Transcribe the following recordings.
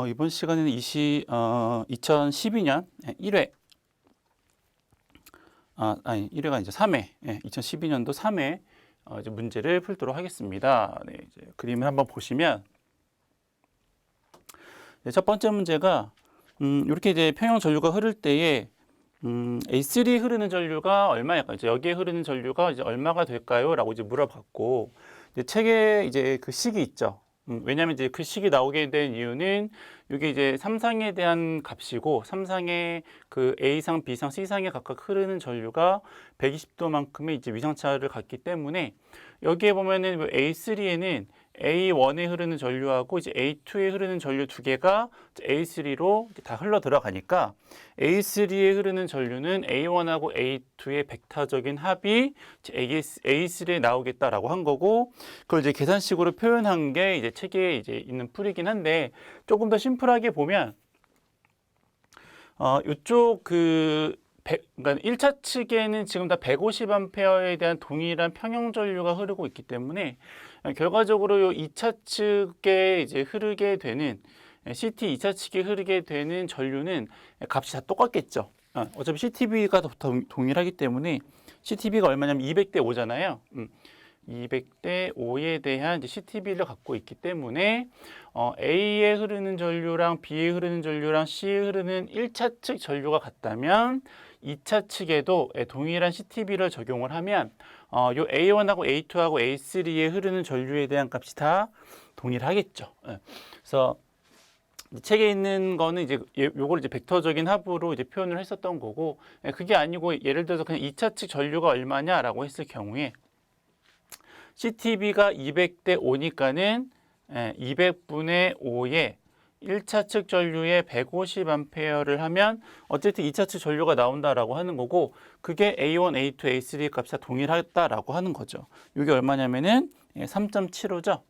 이번 시간에는 2012년 1회, 아니 1회가 이제 3회, 2012년도 3회 이제 문제를 풀도록 하겠습니다. 네, 이제 그림을 한번 보시면 첫 번째 문제가 이렇게 이제 평형 전류가 흐를 때에 A3 흐르는 전류가 얼마일까요? 이제 여기에 흐르는 전류가 이제 얼마가 될까요?라고 이제 물어봤고, 이제 책에 이제 그 식이 있죠. 왜냐하면 이제 그 식이 나오게 된 이유는 이게 이제 삼상에 대한 값이고, 삼상의 그 A상, B상, C상에 각각 흐르는 전류가 120도만큼의 이제 위상차를 갖기 때문에 여기에 보면은 A3에는 A1에 흐르는 전류하고 이제 A2에 흐르는 전류 두 개가 A3로 다 흘러 들어가니까 A3에 흐르는 전류는 A1하고 A2의 벡터적인 합이 A3에 나오겠다라고 한 거고, 그걸 이제 계산식으로 표현한 게 이제 책에 이제 있는 풀이긴 한데, 조금 더 심플하게 보면 이쪽 그러니까 1차 측에는 지금 다 150A 대한 동일한 평형 전류가 흐르고 있기 때문에 결과적으로 이 2차 측에 이제 흐르게 되는 CT 2차 측에 흐르게 되는 전류는 값이 다 똑같겠죠. 어차피 CTB가 동일하기 때문에 CTB가 얼마냐면 200대 5잖아요. 200대 5에 대한 이제 CTB를 갖고 있기 때문에 A에 흐르는 전류랑 B에 흐르는 전류랑 C에 흐르는 1차 측 전류가 같다면 2차 측에도 동일한 CTB를 적용을 하면 요 A1하고 A2하고 A3에 흐르는 전류에 대한 값이 다 동일하겠죠. 그래서 책에 있는 거는 이제 요걸 이제 벡터적인 합으로 이제 표현을 했었던 거고, 그게 아니고 예를 들어서 그냥 2차 측 전류가 얼마냐라고 했을 경우에 CTB가 200대 5니까는 200분의 5에 1차 측 전류에 150A를 하면 어쨌든 2차 측 전류가 나온다라고 하는 거고, 그게 A1, A2, A3 값이 다 동일하다라고 하는 거죠. 이게 얼마냐면은 3.75죠.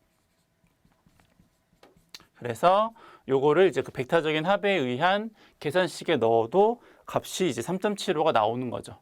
그래서 요거를 이제 그 벡터적인 합에 의한 계산식에 넣어도 값이 이제 3.75가 나오는 거죠.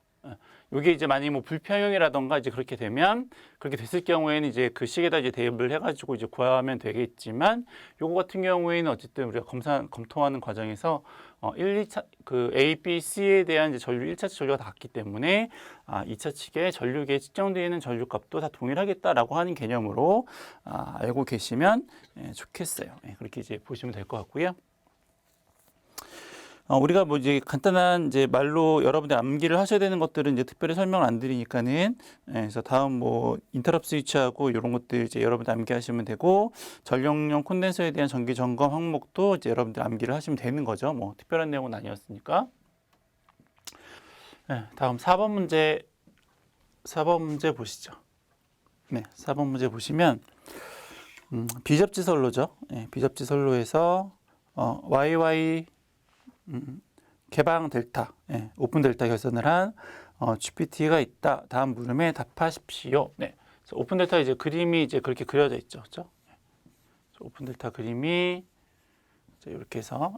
이게 이제 만약에 뭐 불평형이라던가 이제 그렇게 되면, 그렇게 됐을 경우에는 이제 그 식에다 이제 대입을 해가지고 이제 구하면 되겠지만, 요거 같은 경우에는 어쨌든 우리가 검토하는 과정에서 2차 그 A, B, C에 대한 이제 전류 1차 전류가 다 같기 때문에 2차 측에 전류계에 측정되어 있는 전류값도 다 동일하겠다라고 하는 개념으로 알고 계시면 좋겠어요. 그렇게 이제 보시면 될 것 같고요. 우리가 뭐 이제 간단한 이제 말로 여러분들 암기를 하셔야 되는 것들은 이제 특별히 설명을 안 드리니까는, 그래서 다음 뭐 인터럽 스위치하고 이런 것들 이제 여러분들 암기하시면 되고, 전력용 콘덴서에 대한 정기 점검 항목도 이제 여러분들 암기를 하시면 되는 거죠. 뭐 특별한 내용은 아니었으니까. 다음 4번 문제 보시죠. 4번 문제 보시면 비접지 선로죠. 비접지 선로에서 YY 개방 델타, 오픈 델타 결선을 한 GPT가 있다. 다음 물음에 답하십시오. 그래서 오픈 델타 이제 그림이 이제 그렇게 그려져 있죠, 그렇죠? 오픈 델타 그림이 이렇게 해서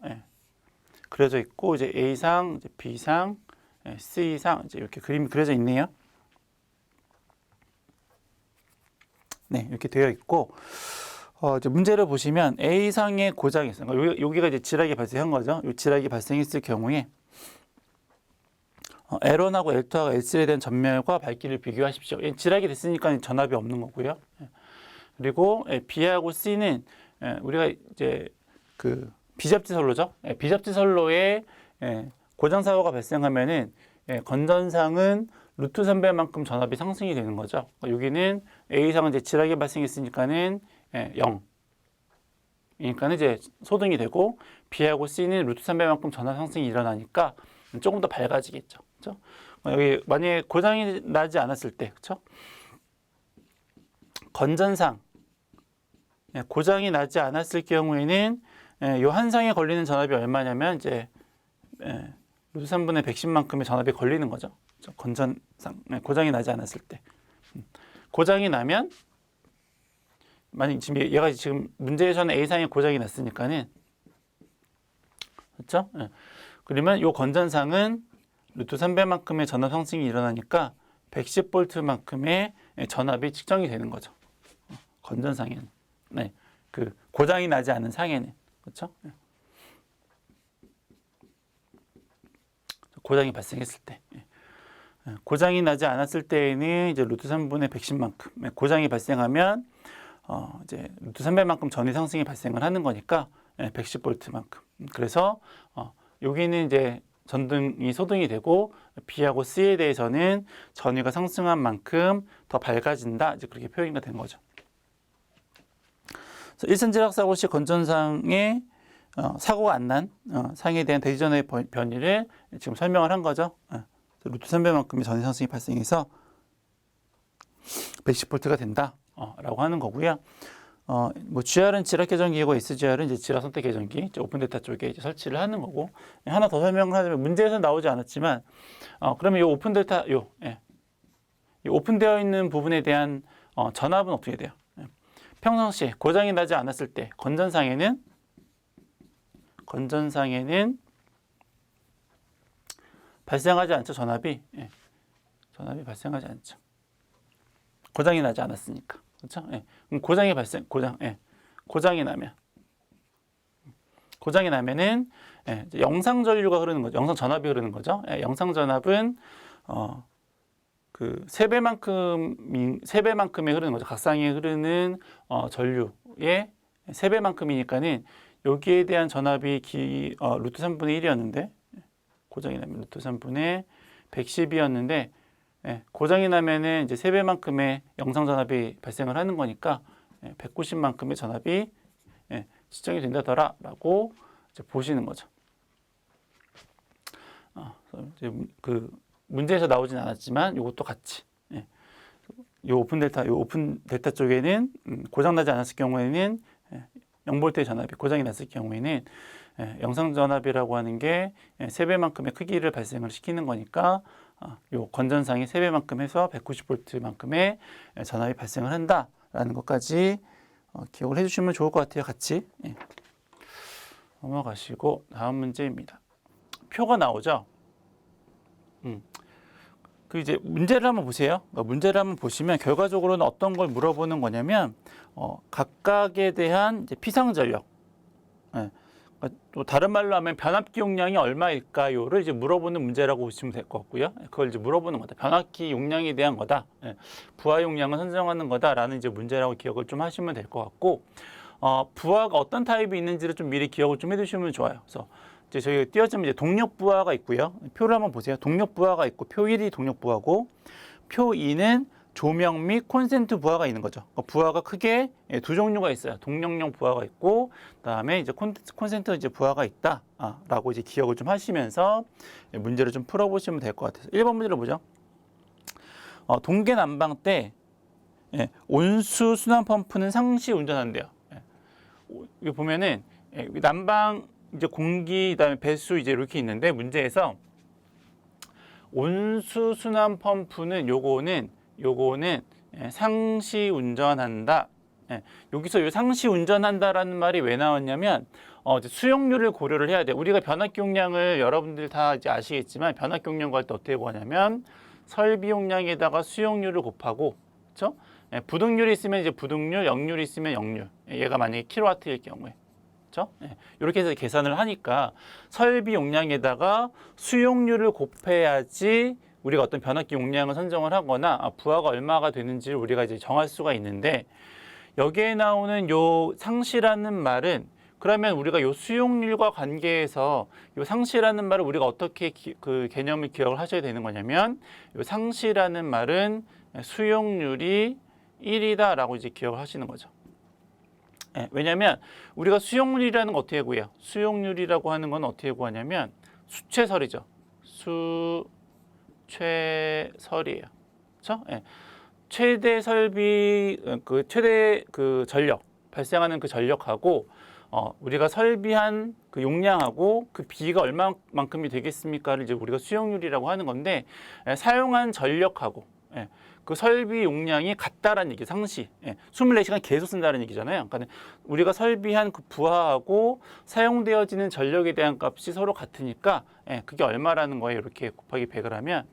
그려져 있고, 이제 A상, 이제 B상, C상 이제 이렇게 그림이 그려져 있네요. 이렇게 되어 있고. 이제 문제를 보시면 A상의 고장이 있어요. 여기가 이제 지락이 발생한 거죠. 이 지락이 발생했을 경우에 L1하고 L2하고 L3에 대한 전멸과 밝기를 비교하십시오. 지락이 됐으니까 전압이 없는 거고요. 그리고 B하고 C는 우리가 이제 그 비접지 선로죠. 비접지 선로에 고장 사고가 발생하면은 건전상은 루트 3배만큼 전압이 상승이 되는 거죠. 여기는 A상은 이제 지락이 발생했으니까는 0. 그러니까 이제 소등이 되고, B하고 C는 루트 3배만큼 전압 상승이 일어나니까 조금 더 밝아지겠죠. 그렇죠? 여기 만약에 고장이 나지 않았을 때, 그렇죠? 건전상 고장이 나지 않았을 경우에는 이 한 상에 걸리는 전압이 얼마냐면 이제 루트 3분의 110만큼의 전압이 걸리는 거죠. 그렇죠? 건전상 고장이 나지 않았을 때. 고장이 나면, 만약 지금 얘가 지금 문제에서는 A상에 고장이 났으니까는, 그렇죠? 그러면 이 건전상은 루트 3배만큼의 전압 상승이 일어나니까 110V만큼의 전압이 측정이 되는 거죠. 건전상에는. 그 고장이 나지 않은 상에는. 그렇죠? 고장이 발생했을 때. 고장이 나지 않았을 때에는 이제 루트 3분의 110만큼. 고장이 발생하면 이제 루트 300만큼 전위 상승이 발생을 하는 거니까 110V만큼. 그래서 여기는 이제 전등이 소등이 되고 B하고 C에 대해서는 전위가 상승한 만큼 더 밝아진다. 이제 그렇게 표현이 된 거죠. 일선지락 사고 시 건전상에 사고가 안 난 상에 대한 대지전의 변이를 지금 설명을 한 거죠. 루트 300만큼의 전위 상승이 발생해서 110V가 된다. 라고 하는 거고요. 뭐 GR은 지락 계정기이고 SGR은 이제 지락 선택 계정기, 오픈 데이터 쪽에 이제 설치를 하는 거고, 하나 더 설명을 하자면 문제에서 나오지 않았지만, 그러면 이 오픈 데이터, 이 오픈되어 있는 부분에 대한 전압은 어떻게 돼요? 평상시에 고장이 나지 않았을 때 건전상에는 발생하지 않죠. 전압이 발생하지 않죠. 고장이 나지 않았으니까. 그렇죠? 그럼 고장이 나면은 영상 전류가 흐르는 거죠. 영상 전압이 흐르는 거죠. 영상 전압은 그 3배만큼이 흐르는 거죠. 각상에 흐르는 전류의 3배만큼이니까는 여기에 대한 전압이 루트 3분의 1이었는데 고장이 나면 루트 3분의 110이었는데 고장이 나면은 이제 3배만큼의 영상 전압이 발생을 하는 거니까 190만큼의 전압이 시정이 된다더라라고 이제 보시는 거죠. 이제 그 문제에서 나오진 않았지만 이것도 같이 이 오픈 데이터 쪽에는 고장 나지 않았을 경우에는 0V의 전압이 고장이 났을 경우에는 영상 전압이라고 하는 게 3배만큼의 크기를 발생을 시키는 거니까 요 건전상이 3배만큼 해서 190V만큼의 전압이 발생을 한다라는 것까지 기억을 해주시면 좋을 것 같아요. 같이 넘어가시고 다음 문제입니다. 표가 나오죠. 그 이제 문제를 한번 보세요. 문제를 한번 보시면 결과적으로는 어떤 걸 물어보는 거냐면 각각에 대한 이제 피상전력, 또 다른 말로 하면 변압기 용량이 얼마일까요를 이제 물어보는 문제라고 보시면 될 것 같고요. 그걸 이제 물어보는 거다. 변압기 용량에 대한 거다. 부하 용량을 선정하는 거다라는 이제 문제라고 기억을 좀 하시면 될 것 같고, 부하가 어떤 타입이 있는지를 좀 미리 기억을 좀 해두시면 좋아요. 그래서 이제 저희가 띄어주면 이제 동력 부하가 있고요. 표를 한번 보세요. 동력 부하가 있고 표 1이 동력 부하고 표 2는 조명 및 콘센트 부하가 있는 거죠. 부하가 크게 두 종류가 있어요. 동력용 부하가 있고, 그다음에 이제 콘센트 이제 부하가 있다라고 이제 기억을 좀 하시면서 문제를 좀 풀어보시면 될 것 같아서 1번 문제를 보죠. 동계 난방 때 온수 순환 펌프는 상시 운전한대요. 여기 보면은 난방 이제 공기 그다음에 배수 이제 이렇게 있는데 문제에서 온수 순환 펌프는 요거는 상시 운전한다. 여기서 요 상시 운전한다라는 말이 왜 나왔냐면 수용률을 고려를 해야 돼. 우리가 변압기 용량을 여러분들 다 이제 아시겠지만 변압기 용량 구할 때 어떻게 구하냐면 설비 용량에다가 수용률을 곱하고, 그렇죠? 부등률이 있으면 이제 부등률, 역률이 있으면 역률. 얘가 만약에 킬로와트일 경우에. 그렇죠? 이렇게 해서 계산을 하니까 설비 용량에다가 수용률을 곱해야지 우리가 어떤 변압기 용량을 선정을 하거나 부하가 얼마가 되는지를 우리가 이제 정할 수가 있는데, 여기에 나오는 요 상시라는 말은 그러면 우리가 요 수용률과 관계해서 요 상시라는 말을 우리가 어떻게 그 개념을 기억을 하셔야 되는 거냐면, 요 상시라는 말은 수용률이 1이다라고 이제 기억을 하시는 거죠. 왜냐하면 우리가 수용률이라는 거 어떻게 구해요? 수용률이라고 하는 건 어떻게 구하냐면 수최설이죠. 수최설이에요. 그렇죠? 최대 설비 최대 전력 발생하는 그 전력하고 우리가 설비한 그 용량하고 그 비가 얼마만큼이 되겠습니까를 이제 우리가 수용률이라고 하는 건데, 사용한 전력하고 그 설비 용량이 같다라는 얘기, 상시. 24시간 계속 쓴다는 얘기잖아요. 그러니까 우리가 설비한 그 부하하고 사용되어지는 전력에 대한 값이 서로 같으니까 그게 얼마라는 거예요. 이렇게 곱하기 100을 하면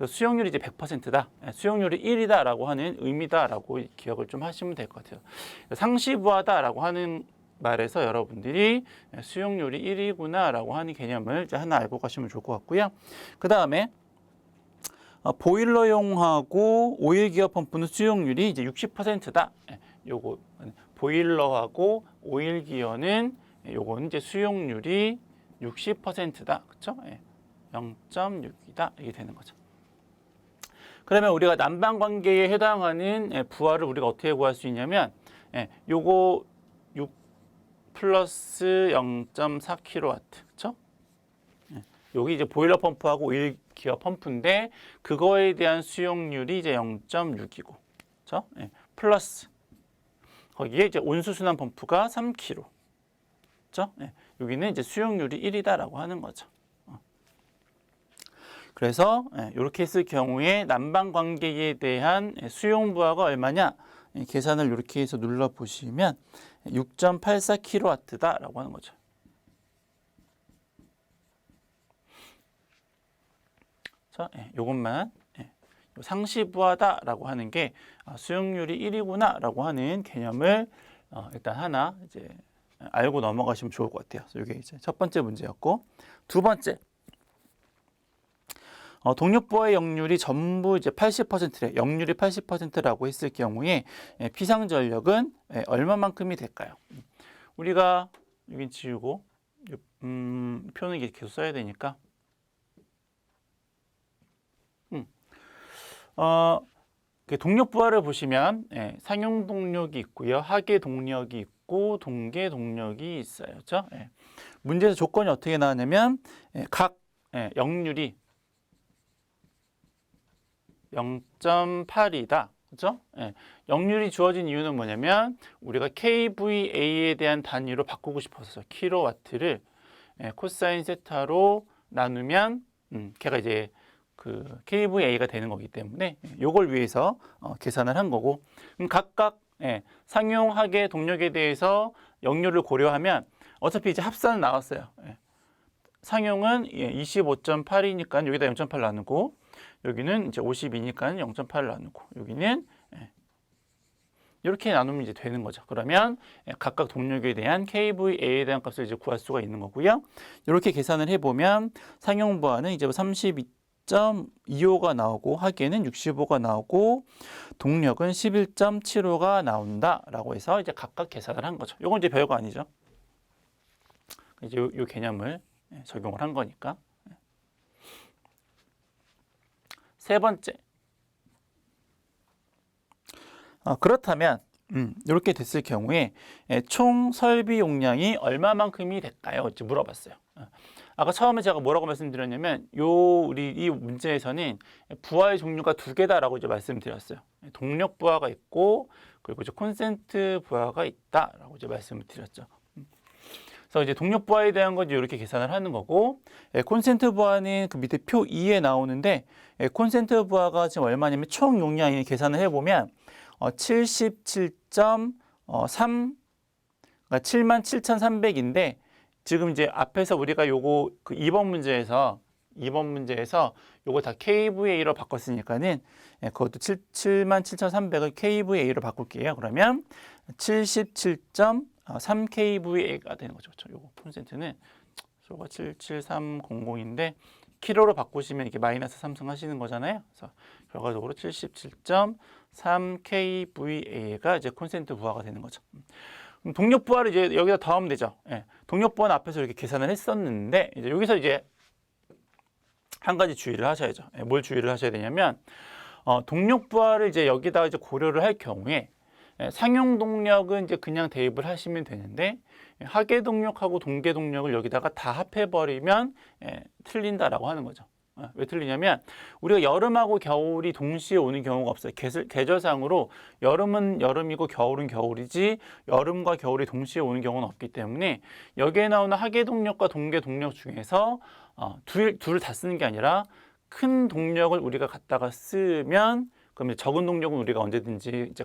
수용률이 이제 100%다. 수용률이 1이다라고 하는 의미다라고 기억을 좀 하시면 될 것 같아요. 상시 부하다라고 하는 말해서 여러분들이 수용률이 1이구나라고 하는 개념을 이제 하나 알고 가시면 좋을 것 같고요. 그 다음에 보일러용하고 오일 기어 펌프는 수용률이 이제 60%다. 요거 보일러하고 오일 기어는 요거는 이제 수용률이 60%다. 그렇죠? 0.6이다. 이게 되는 거죠. 그러면 우리가 난방 관계에 해당하는 부하를 우리가 어떻게 구할 수 있냐면 요거 6 플러스 0.4kW. 그렇죠? 여기 이제 보일러 펌프하고 오일 기어 펌프인데 그거에 대한 수용률이 이제 0.6이고, 그렇죠? 플러스 거기에 이제 온수 순환 펌프가 3kg, 그렇죠? 여기는 이제 수용률이 1이다라고 하는 거죠. 그래서 이렇게 했을 경우에 난방 관계에 대한 수용 부하가 얼마냐? 계산을 이렇게 해서 눌러 보시면 6.84kW다라고 하는 거죠. 자, 요것만 상시부하다라고 하는 게 수용률이 1이구나라고 하는 개념을 일단 하나 이제 알고 넘어가시면 좋을 것 같아요. 이게 이제 첫 번째 문제였고, 두 번째 동력부하의 역률이 전부 이제 80%래. 역률이 80%라고 했을 경우에 피상전력은 얼마만큼이 될까요? 우리가 여기 지우고 표는 이게 계속 써야 되니까. 동력 부하를 보시면 상용 동력이 있고요, 하계 동력이 있고 동계 동력이 있어요. 그렇죠? 문제에서 조건이 어떻게 나왔냐면 각 역률이 0.8이다. 그렇죠? 역률이 주어진 이유는 뭐냐면 우리가 kVA에 대한 단위로 바꾸고 싶어서 킬로와트를 코사인 세타로 나누면 걔가 이제 그 kVA가 되는 거기 때문에 요걸 위해서 계산을 한 거고, 각각 상용 하계 동력에 대해서 역률을 고려하면 어차피 이제 합산 나왔어요. 상용은 25.8이니까 여기다 0.8 나누고, 여기는 이제 52니까 0.8을 나누고, 여기는 이렇게 나누면 이제 되는 거죠. 그러면 각각 동력에 대한 kVA에 대한 값을 이제 구할 수가 있는 거고요. 이렇게 계산을 해보면 상용 부하는 이제 32.25가 나오고, 하계는 65가 나오고, 동력은 11.75가 나온다라고 해서 이제 각각 계산을 한 거죠. 이건 이제 별거 아니죠. 이제 요 개념을 적용을 한 거니까. 세 번째, 그렇다면 이렇게 됐을 경우에 총 설비 용량이 얼마만큼이 될까요? 이렇게 물어봤어요. 아까 처음에 제가 뭐라고 말씀드렸냐면 우리 이 문제에서는 부하의 종류가 두 개다라고 이제 말씀드렸어요. 동력 부하가 있고, 그리고 이제 콘센트 부하가 있다라고 이제 말씀을 드렸죠. 그래서 이제 동력 부하에 대한 건 이렇게 계산을 하는 거고, 콘센트 부하는 그 밑에 표 2에 나오는데, 콘센트 부하가 지금 얼마냐면 총 용량이 계산을 해보면 77.3, 그러니까 77,300인데, 지금 이제 앞에서 우리가 요거 그 2번 문제에서 요거 다 kVA로 바꿨으니까는 그것도 77,300을 kVA로 바꿀게요. 그러면 77.3 kVA가 되는 거죠. 요거 콘센트는 요거 77300인데 킬로로 바꾸시면 이렇게 마이너스 3승 하시는 거잖아요. 그래서 결과적으로 77.3 kVA가 이제 콘센트 부하가 되는 거죠. 동력 부하를 이제 여기다 더하면 되죠. 동력 부하는 앞에서 이렇게 계산을 했었는데, 이제 여기서 이제 한 가지 주의를 하셔야죠. 뭘 주의를 하셔야 되냐면, 동력 부하를 이제 여기다가 이제 고려를 할 경우에 상용 동력은 이제 그냥 대입을 하시면 되는데, 하계 동력하고 동계 동력을 여기다가 다 합해버리면 틀린다라고 하는 거죠. 왜 틀리냐면 우리가 여름하고 겨울이 동시에 오는 경우가 없어요. 계절상으로 여름은 여름이고 겨울은 겨울이지 여름과 겨울이 동시에 오는 경우는 없기 때문에 여기에 나오는 하계 동력과 동계 동력 중에서 둘을 다 쓰는 게 아니라 큰 동력을 우리가 갖다가 쓰면 그러면 적은 동력은 우리가 언제든지 이제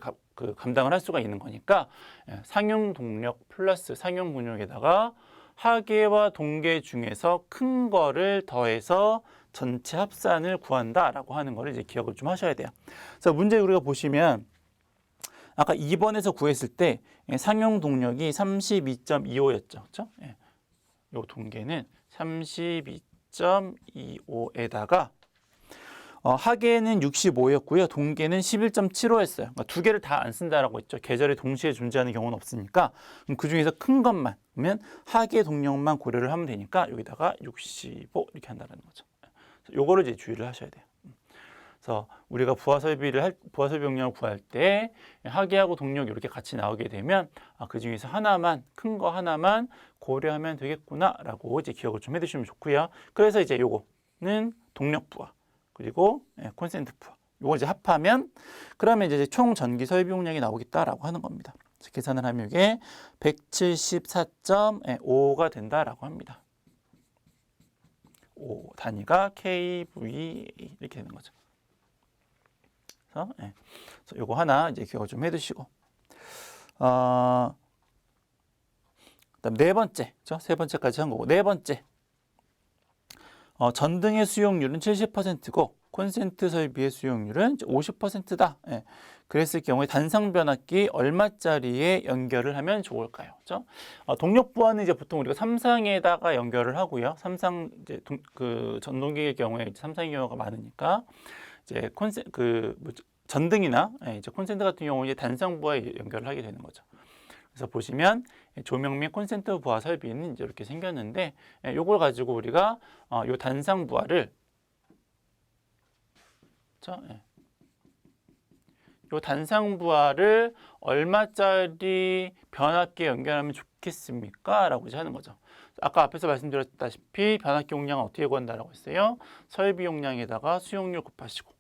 감당을 할 수가 있는 거니까 상용 동력 플러스 상용 동력에다가 하계와 동계 중에서 큰 거를 더해서 전체 합산을 구한다라고 하는 거를 이제 기억을 좀 하셔야 돼요. 그래서 문제 우리가 보시면 아까 2번에서 구했을 때 상용 동력이 32.25였죠. 그렇죠? 예. 요 동계는 32.25에다가 하계는 65였고요. 동계는 11.75였어요. 그러니까 두 개를 다 안 쓴다라고 했죠. 계절이 동시에 존재하는 경우는 없으니까. 그럼 그 중에서 큰 것만, 그러면 하계 동력만 고려를 하면 되니까 여기다가 65 이렇게 한다는 거죠. 요거를 이제 주의를 하셔야 돼요. 그래서 우리가 부하 설비 용량을 구할 때 하계하고 동력 이렇게 같이 나오게 되면 그 중에서 하나만, 큰 거 하나만 고려하면 되겠구나라고 이제 기억을 좀 해두시면 좋고요. 그래서 이제 요거는 동력 부하. 그리고 콘센트 부하. 요거 이제 합하면 그러면 이제 총 전기 설비 용량이 나오겠다라고 하는 겁니다. 계산을 하면 이게 174.5가 된다라고 합니다. 5 단위가 kVA 이렇게 되는 거죠. 그래서 요거 하나 이제 기억을 좀 해두시고 그다음 네 번째, 그렇죠? 세 번째까지 한 거고 네 번째. 전등의 수용률은 70%고 콘센트 설비의 수용률은 50%다. 그랬을 경우에 단상 변압기 얼마짜리에 연결을 하면 좋을까요? 그렇죠? 동력 부하는 이제 보통 우리가 삼상에다가 연결을 하고요. 삼상 이제 그 전동기의 경우에 이제 삼상의 경우가 많으니까 이제 전등이나 이제 콘센트 같은 경우는 이제 단상 부하에 연결을 하게 되는 거죠. 그래서 보시면 조명 및 콘센트 부하 설비는 이제 이렇게 생겼는데 요걸 가지고 우리가 요 단상 부하를 요 단상 부하를 얼마짜리 변압기에 연결하면 좋겠습니까? 라고 이제 하는 거죠. 아까 앞에서 말씀드렸다시피 변압기 용량은 어떻게 구한다라고 했어요? 설비 용량에다가 수용률 곱하시고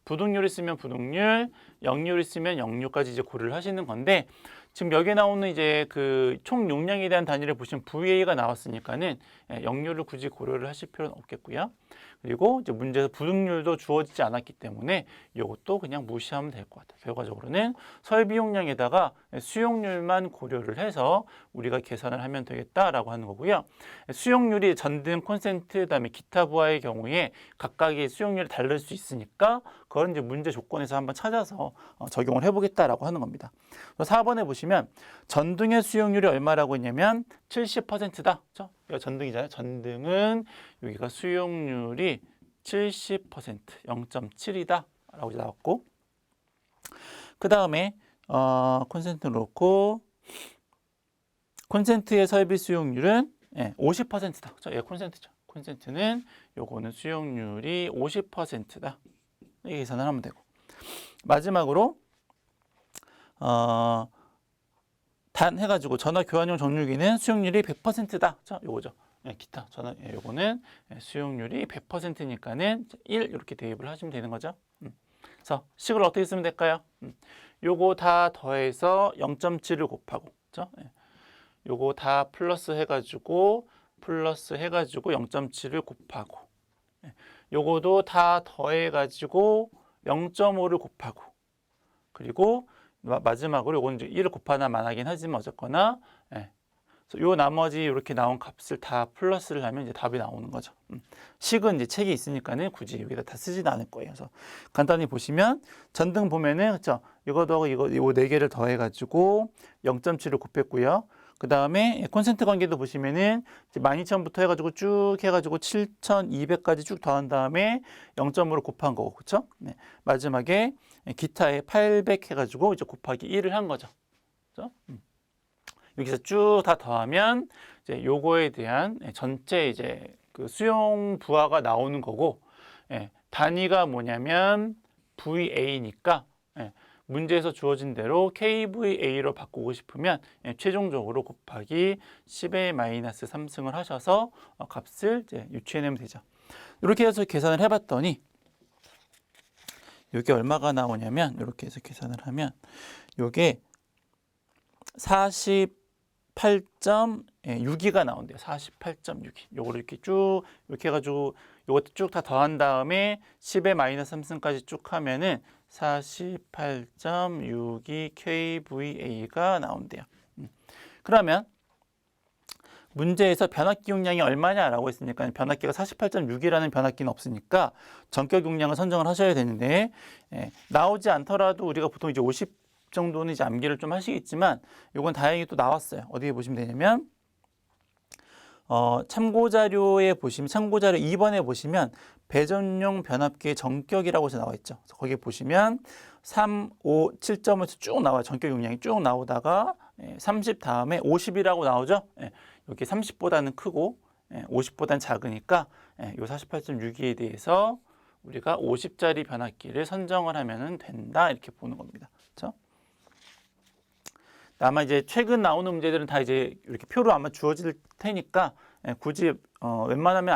부동률 있으면 부동률, 역률 있으면 역률까지 이제 고려를 하시는 건데 지금 여기에 나오는 이제 그 총 용량에 대한 단위를 보시면 VA가 나왔으니까는 역률을 굳이 고려를 하실 필요는 없겠고요. 그리고 이제 문제에서 부등률도 주어지지 않았기 때문에 이것도 그냥 무시하면 될 것 같아요. 결과적으로는 설비 용량에다가 수용률만 고려를 해서 우리가 계산을 하면 되겠다라고 하는 거고요. 수용률이 전등, 콘센트, 그다음에 기타 부하의 경우에 각각의 수용률이 다를 수 있으니까 그건 이제 문제 조건에서 한번 찾아서 적용을 해보겠다라고 하는 겁니다. 4번에 보시면 전등의 수용률이 얼마라고 했냐면 70%다. 그렇죠? 이거 전등이잖아요. 전등은 여기가 수용률이 70%, 0.7이다 라고 나왔고 그 다음에 콘센트를 놓고 콘센트의 설비 수용률은 50%다. 그렇죠? 콘센트죠. 콘센트는 요거는 수용률이 50%다. 이렇게 계산을 하면 되고 마지막으로 단 해가지고 전화 교환용 정류기는 수용률이 100%다. 자, 요거죠. 기타 전화 요거는 수용률이 100%니까는 1 이렇게 대입을 하시면 되는 거죠. 그래서 식을 어떻게 쓰면 될까요? 요거 다 더해서 0.7을 곱하고, 그렇죠? 요거 다 플러스 해가지고 0.7을 곱하고, 요거도 다 더해가지고 0.5를 곱하고, 그리고 마지막으로 요건 이제 1을 곱하나만 하긴 하지만 어쨌거나 요 나머지 이렇게 나온 값을 다 플러스를 하면 이제 답이 나오는 거죠. 식은 이제 책이 있으니까는 굳이 여기다 다 쓰지는 않을 거예요. 그래서 간단히 보시면 전등 보면은 그렇죠. 이거도 이거 네 개를 더해가지고 0.7을 곱했고요. 그 다음에 콘센트 관계도 보시면은 12,000부터 해가지고 쭉 해가지고 7,200까지 쭉 더한 다음에 0.5로 곱한 거고, 그렇죠? 네. 마지막에 기타에 800 해가지고 이제 곱하기 1을 한 거죠. 그렇죠? 여기서 쭉 다 더하면 이제 요거에 대한 전체 이제 그 수용 부하가 나오는 거고, 단위가 뭐냐면 VA니까. 문제에서 주어진 대로 KVA로 바꾸고 싶으면 최종적으로 곱하기 10의 마이너스 3승을 하셔서 값을 이제 유추해내면 되죠. 이렇게 해서 계산을 해봤더니 이게 얼마가 나오냐면 이렇게 해서 계산을 하면 이게 48.6가 나온대요. 48.62. 요거를 이렇게 쭉 이렇게 해가지고 요것도 쭉 다 더한 다음에 10의 마이너스 3승까지 쭉 하면은 48.62 kVA가 나온대요. 그러면 문제에서 변압기 용량이 얼마냐라고 했으니까 변압기가 48.6이라는 변압기는 없으니까 전격 용량을 선정을 하셔야 되는데 나오지 않더라도 우리가 보통 이제 정도는 이제 암기를 좀 하시겠지만 요건 다행히 또 나왔어요. 어디에 보시면 되냐면 참고자료에 보시면 참고자료 2번에 보시면 배전용 변압기의 전격이라고 해서 나와 있죠. 그래서 거기에 보시면 3, 5, 7점에서 쭉 나와요. 전격 용량이 쭉 나오다가 30 다음에 50이라고 나오죠. 여기 30보다는 크고 50보다는 작으니까 이 48.62에 대해서 우리가 50짜리 변압기를 선정을 하면 된다 이렇게 보는 겁니다. 그렇죠? 아마 이제 최근 나오는 문제들은 다 이제 이렇게 표로 아마 주어질 테니까 굳이 웬만하면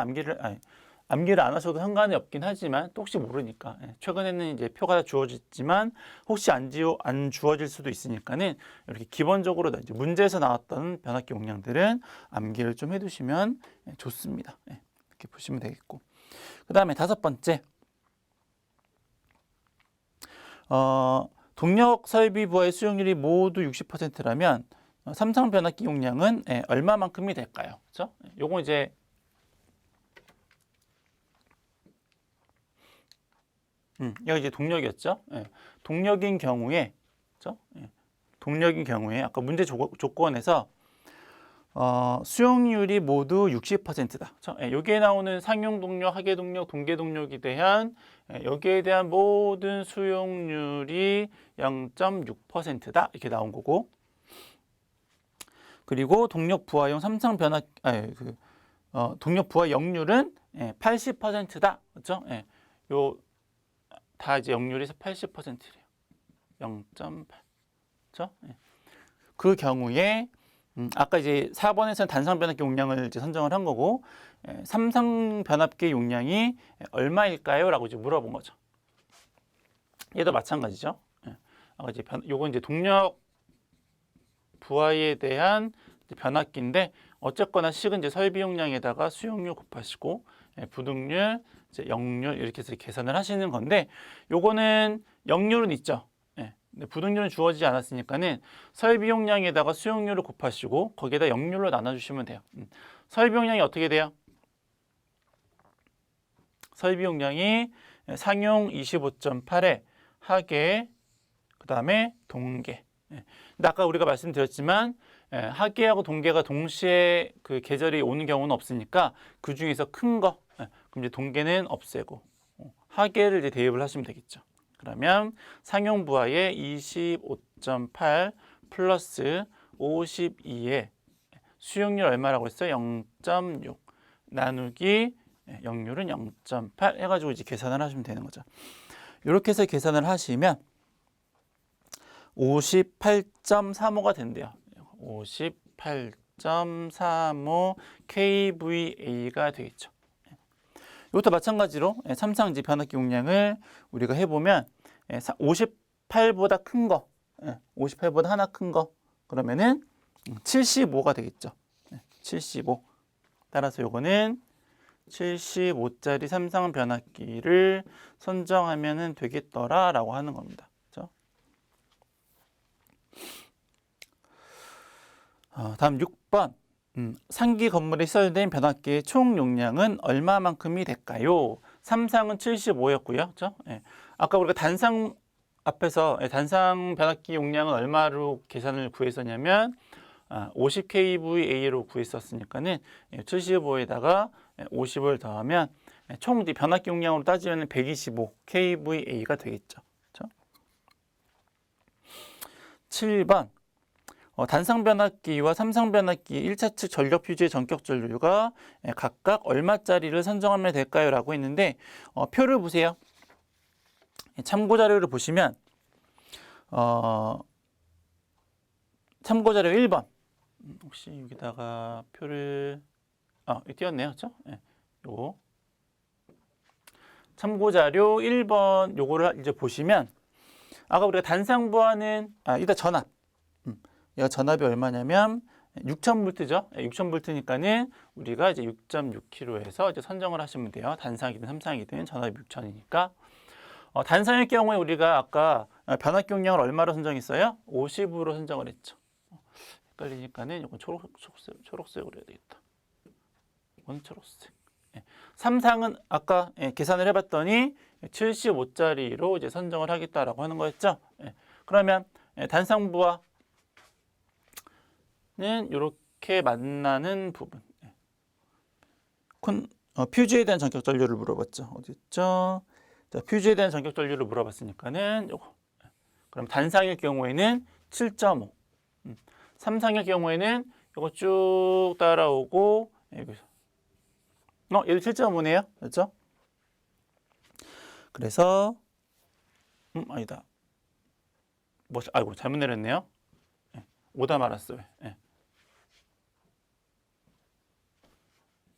암기를 안 하셔도 상관이 없긴 하지만 또 혹시 모르니까 최근에는 이제 표가 다 주어지지만 혹시 안 주어질 수도 있으니까는 이렇게 기본적으로 이제 문제에서 나왔던 변압기 용량들은 암기를 좀 해두시면 좋습니다. 이렇게 보시면 되겠고 그 다음에 5번째 동력 설비 부하의 수용률이 모두 60%라면 삼성 변압기 용량은 얼마만큼이 될까요? 그렇죠? 요거 이제 여기 이제 동력이었죠. 동력인 경우에, 그렇죠? 동력인 경우에 아까 문제 조건에서 수용률이 모두 60%다. 그렇죠? 여기에 나오는 상용 동력, 하계 동력, 동계 동력에 대한 여기에 대한 모든 수용률이 0.6%다. 이렇게 나온 거고. 그리고 동력 부하용 삼성 변압 동력 부하 역률은 80%다. 그렇죠? 요 다 이제 역률에서 80%래요. 0.8. 그렇죠? 그 경우에 아까 이제 4번에서는 단상 변압기 용량을 이제 선정을 한 거고 삼성 변압기 용량이 얼마일까요? 라고 이제 물어본 거죠. 얘도 마찬가지죠. 아까 이제 요건 이제 동력 부하에 대한 변압기인데 어쨌거나 식은 이제 설비 용량에다가 수용률 곱하시고 부등률, 이제 역률 이렇게 해서 계산을 하시는 건데 요거는 역률은 있죠. 근데 부등률은 주어지지 않았으니까는 설비 용량에다가 수용률을 곱하시고 거기에다 역률로 나눠주시면 돼요. 설비 용량이 어떻게 돼요? 설비 용량이 상용 25.8에 하계 그 다음에 동계. 근데 아까 우리가 말씀드렸지만 하계하고 동계가 동시에 그 계절이 오는 경우는 없으니까 그 중에서 큰 거, 그럼 이제 동계는 없애고 하계를 이제 대입을 하시면 되겠죠. 그러면 상용 부하의 25.8 플러스 52에 수용률 얼마라고 했어요? 0.6 나누기 역률은 0.8 해가지고 이제 계산을 하시면 되는 거죠. 이렇게 해서 계산을 하시면 58.35가 된대요. 58.35 kVA가 되겠죠. 이것도 마찬가지로 삼성 변압기 용량을 우리가 해보면 58보다 큰 거, 58보다 하나 큰 거 그러면은 75가 되겠죠. 75. 따라서 요거는 75짜리 삼성 변압기를 선정하면 되겠더라라고 하는 겁니다. 그렇죠? 다음 6번. 상기 건물에 시설된 변압기의 총 용량은 얼마만큼이 될까요? 삼상은 75였고요. 그렇죠? 아까 우리가 단상 앞에서 단상 변압기 용량은 얼마로 계산을 구했었냐면 50 kVA로 구했었으니까는 75에다가 50을 더하면 총 변압기 용량으로 따지면 125 kVA가 되겠죠. 그렇죠? 7번 단상 변압기와 삼상 변압기 1차 측 전력 휴지의 전격 전류가 각각 얼마짜리를 선정하면 될까요? 라고 했는데 표를 보세요. 참고 자료를 보시면 참고 자료 1번 혹시 여기다가 표를 띄었네요. 그렇죠? 요거 참고 자료 1번 요거를 이제 보시면 아까 우리가 단상 부하는 일단 전압 얘가 전압이 얼마냐면 6000V죠. 6000V니까는 우리가 이제 6.6kg에서 이제 선정을 하시면 돼요. 단상이든 삼상이든 전압이 6000이니까. 단상일 경우에 우리가 아까 변압기 용량을 얼마로 선정했어요? 50으로 선정을 했죠. 헷갈리니까는 이건 초록색으로 해야 되겠다. 이건 초록색. 삼상은 아까 계산을 해봤더니 75짜리로 이제 선정을 하겠다라고 하는 거였죠. 그러면 단상부하는 이렇게 만나는 부분. 퓨즈에 대한 전격 전류를 물어봤죠. 어디 있죠? 자, 퓨즈에 대한 전격 전류를 물어봤으니까는 요거. 그럼 단상일 경우에는 7.5. 삼상일 경우에는 이거 쭉 따라오고 여기서 얘도 7.5네요. 그렇죠? 그래서 아니다. 아이고 잘못 내렸네요. 5다 말았어. 왜?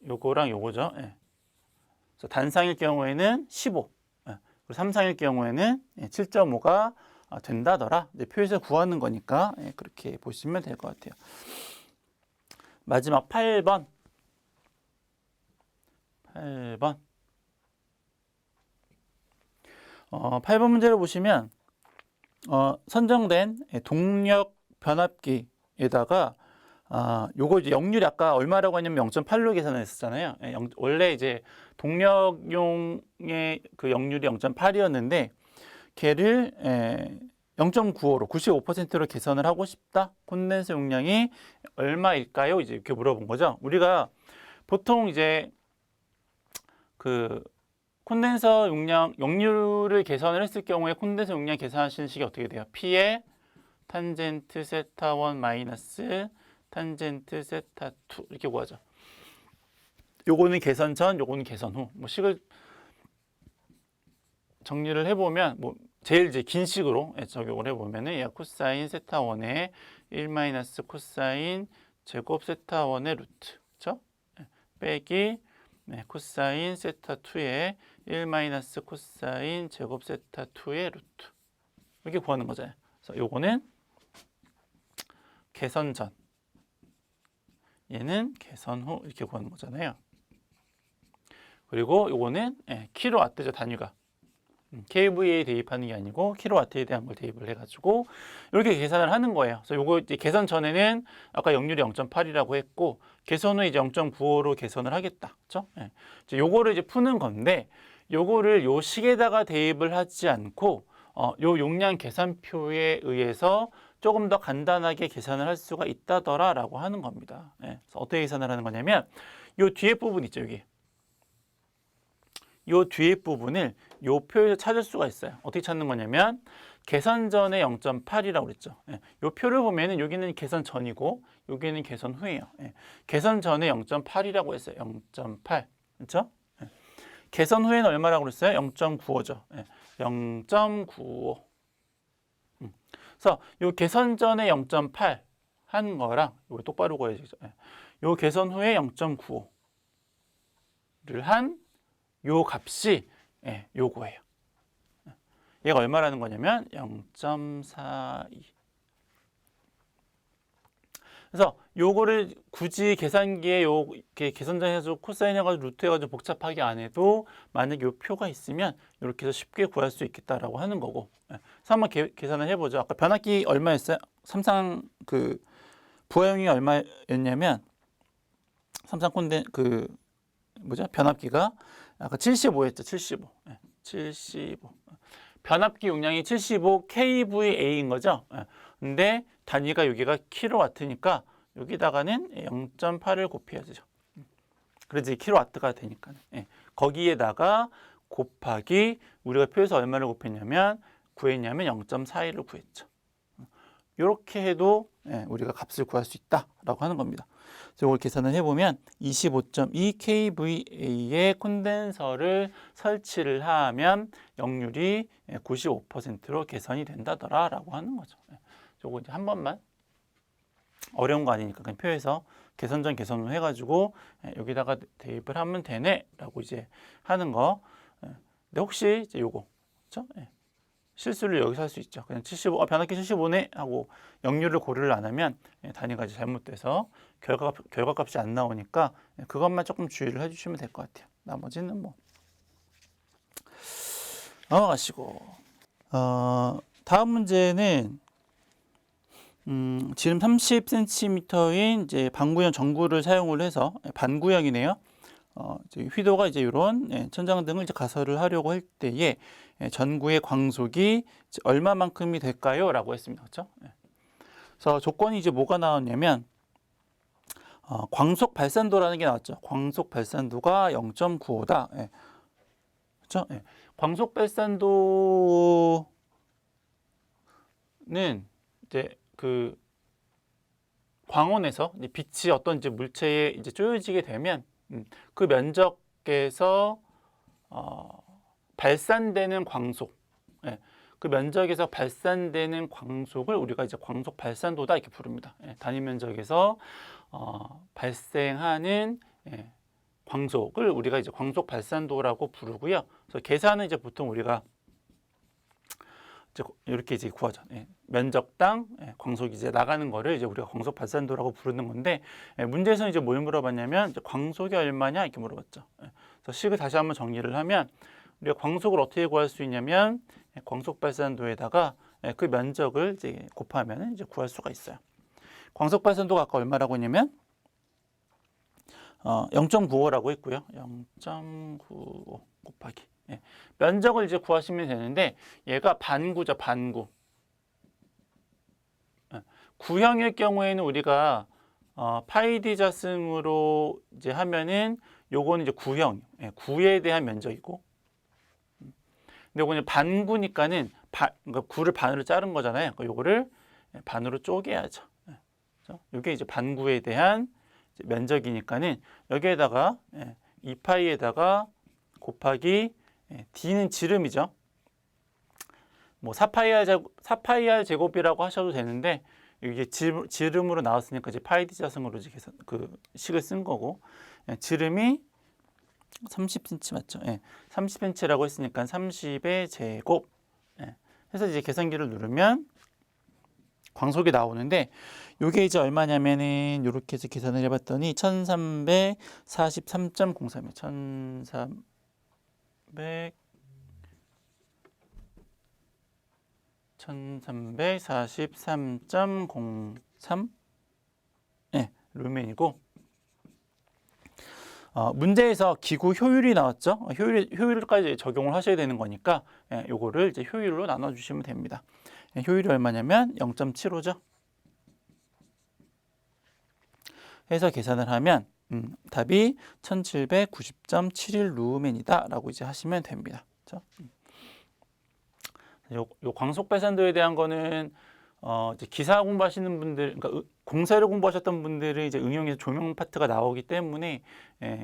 요거랑 요거죠. 그래서 단상일 경우에는 15. 그리고 삼상일 경우에는 7.5가 된다더라. 이제 표에서 구하는 거니까 그렇게 보시면 될 것 같아요. 마지막 8번. 8번 문제를 보시면 선정된 동력 변압기에다가 요거 이제 역률이 아까 얼마라고 했냐면 0.8로 계산을 했었잖아요. 원래 이제 동력용의 그 역률이 0.8이었는데 걔를 0.95로 95%로 개선을 하고 싶다. 콘덴서 용량이 얼마일까요? 이제 이렇게 물어본 거죠. 우리가 보통 이제 그 콘덴서 용량 역률을 개선을 했을 경우에 콘덴서 용량 계산하시는 식이 어떻게 돼요? P에 탄젠트 세타 1 마이너스 탄젠트 세타 2 이렇게 구하죠. 요거는 개선 전, 요거는 개선 후. 뭐 식을 정리를 해보면 뭐 제일 이제 긴 식으로 적용을 해보면은 얘가 코사인 세타 1의 1 마이너스 코사인 제곱 세타 1의 루트, 그렇죠? 빼기 코사인 세타 2의 1 마이너스 코사인 제곱 세타 2의 루트 이렇게 구하는 거잖아요. 그래서 요거는 개선 전, 얘는 개선 후 이렇게 구하는 거잖아요. 그리고 요거는 킬로와트죠, 단위가. kVA에 대입하는 게 아니고 킬로와트에 대한 걸 대입을 해가지고 이렇게 계산을 하는 거예요. 그래서 요거 이제 개선 전에는 아까 역률이 0.8이라고 했고 개선 후에 이제 0.95로 개선을 하겠다, 그렇죠? 이제 요거를 이제 푸는 건데 요거를 요 식에다가 대입을 하지 않고 요 용량 계산표에 의해서 조금 더 간단하게 계산을 할 수가 있다더라라고 하는 겁니다. 그래서 어떻게 계산을 하는 거냐면 요 뒤에 부분 있죠, 여기. 요 뒤에 부분을 요 표에서 찾을 수가 있어요. 어떻게 찾는 거냐면 개선 전에 0.8이라고 그랬죠. 요 표를 보면은 여기는 개선 전이고 여기는 개선 후예요. 개선 전에 0.8이라고 했어요. 0.8. 그렇죠? 개선 후에는 얼마라고 그랬어요? 0.95죠. 0.95. 그래서 요 개선 전에 0.8 한 거랑 이거 똑바로 그어야죠. 요 개선 후에 0.95를 한 요 값이 요거예요. 얘가 얼마라는 거냐면 0.42. 그래서 요거를 굳이 계산기에 이렇게 계산장 해가지고 코사인 해가지고 루트 해가지고 복잡하게 안 해도 만약에 요 표가 있으면 이렇게 해서 쉽게 구할 수 있겠다라고 하는 거고. 그래서 한번 계산을 해보죠. 아까 변압기 얼마였어요? 삼상 그 부하용이 얼마였냐면 삼상 콘덴 변압기가 아까 75였죠. 75. 75. 변압기 용량이 75 kVA인 거죠. 근데 단위가 여기가 킬로와트니까 여기다가는 0.8을 곱해야 되죠. 그래야지 킬로와트가 되니까. 거기에다가 곱하기 우리가 표에서 얼마를 구했냐면 0.41을 구했죠. 이렇게 해도 우리가 값을 구할 수 있다라고 하는 겁니다. 이걸 계산을 해보면 25.2 kVA의 콘덴서를 설치를 하면 역률이 95%로 개선이 된다더라라고 하는 거죠. 요거 이제 한 번만 어려운 거 아니니까 그냥 표에서 개선 전 개선 후 해가지고 여기다가 대입을 하면 되네라고 이제 하는 거. 근데 혹시 이제 요거 그렇죠? 실수를 여기서 할 수 있죠. 그냥 75, 변압기 75네 하고 역률을 고려를 안 하면 단위가 이제 잘못돼서 결과값이 안 나오니까 그것만 조금 주의를 해주시면 될 것 같아요. 나머지는 뭐 넘어가시고 다음 문제는 지름 30cm인 이제 반구형 전구를 사용을 해서 반구형이네요. 이제 휘도가 이제 이런 천장등을 이제 가설을 하려고 할 때에 전구의 광속이 이제 얼마만큼이 될까요?라고 했습니다. 그렇죠? 그래서 조건이 이제 뭐가 나왔냐면 광속 발산도라는 게 나왔죠. 광속 발산도가 0.95다. 그렇죠? 광속 발산도는 이제 그 광원에서 이제 빛이 어떤 이제 물체에 이제 쪼여지게 되면 그 면적에서 발산되는 광속, 그 면적에서 발산되는 광속을 우리가 이제 광속 발산도다 이렇게 부릅니다. 단위 면적에서 발생하는 광속을 우리가 이제 광속 발산도라고 부르고요. 그래서 계산은 이제 보통 우리가 이렇게 이제 구하죠. 면적당 광속이 이제 나가는 거를 이제 우리가 광속 발산도라고 부르는 건데, 문제에서는 이제 뭘 물어봤냐면 이제 광속이 얼마냐 이렇게 물어봤죠. 그래서 식을 다시 한번 정리를 하면 우리가 광속을 어떻게 구할 수 있냐면 광속 발산도에다가 그 면적을 이제 곱하면 이제 구할 수가 있어요. 광속 발산도가 아까 얼마라고 했냐면 0.95라고 했고요. 0.95 곱하기 면적을 이제 구하시면 되는데 얘가 반구죠, 반구. 구형일 경우에는 우리가 파이 d 자승으로 이제 하면은 요거는 이제 구형, 구에 대한 면적이고, 근데 요거는 반구니까는 그러니까 구를 반으로 자른 거잖아요. 그러니까 요거를 반으로 쪼개야죠. 요게 이제 반구에 대한 이제 면적이니까는 여기에다가 2파이에다가 곱하기 d는 지름이죠. 뭐 4파이 r 제곱이라고 하셔도 되는데 이게 지름으로 나왔으니까 이제 파이 d 자승으로 이제 그 식을 쓴 거고, 지름이 30cm 맞죠? 30cm라고 했으니까 30의 제곱. 해서 이제 계산기를 누르면 광속이 나오는데 이게 이제 얼마냐면은 이렇게 해서 계산을 해봤더니 1343.03이에요. 1343.03 루멘이고, 문제에서 기구 효율이 나왔죠. 효율까지 적용을 하셔야 되는 거니까 요거를 이제 효율로 나눠주시면 됩니다. 효율이 얼마냐면 0.75죠. 해서 계산을 하면 답이 1790.71 루멘이다 라고 이제 하시면 됩니다. 그렇죠? 요 광속 발산도에 대한 거는 이제 기사 공부하시는 분들, 그러니까 공사를 공부하셨던 분들은 이제 응용에서 조명 파트가 나오기 때문에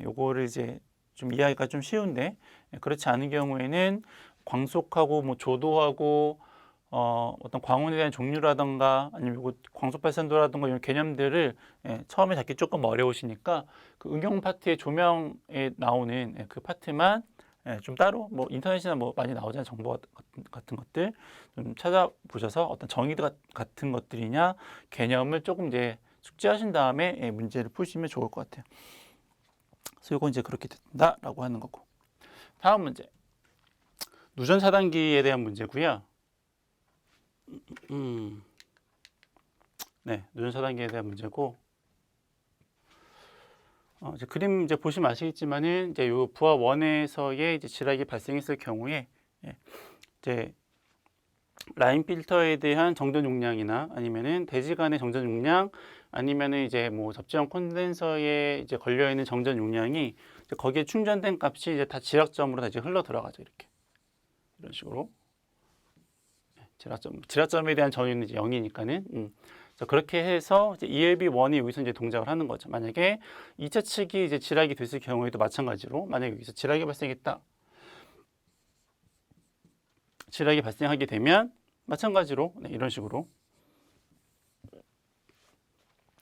요거를 이제 좀 이해하기가 좀 쉬운데, 그렇지 않은 경우에는 광속하고 뭐 조도하고 어떤 광원에 대한 종류라든가 아니면 요거 광속 발산도라든가 이런 개념들을 처음에 잡기 조금 어려우시니까 그 응용 파트의 조명에 나오는 그 파트만 좀 따로 뭐 인터넷이나 뭐 많이 나오잖아요. 정보 같은 것들 좀 찾아보셔서 어떤 정의 같은 것들이냐 개념을 조금 이제 숙지하신 다음에 문제를 푸시면 좋을 것 같아요. 그래서 이건 이제 그렇게 된다라고 하는 거고, 다음 문제 누전 차단기에 대한 문제고요. 누전 차단기에 대한 문제고, 이제 그림 이제 보시면 아시겠지만은 이제 요 부하 원에서의 이제 지락이 발생했을 경우에 이제 라인 필터에 대한 정전 용량이나 아니면은 대지 간의 정전 용량 아니면은 이제 뭐 접지형 콘덴서에 이제 걸려 있는 정전 용량이 이제 거기에 충전된 값이 이제 다 지락점으로 다 이제 흘러 들어가죠. 이렇게 이런 식으로 지락점에 대한 전위는 이제 0이니까는 그렇게 해서 이제 ELB1이 여기서 이제 동작을 하는 거죠. 만약에 2차 측이 이제 지락이 됐을 경우에도 마찬가지로 만약에 여기서 지락이 발생했다. 지락이 발생하게 되면 마찬가지로 이런 식으로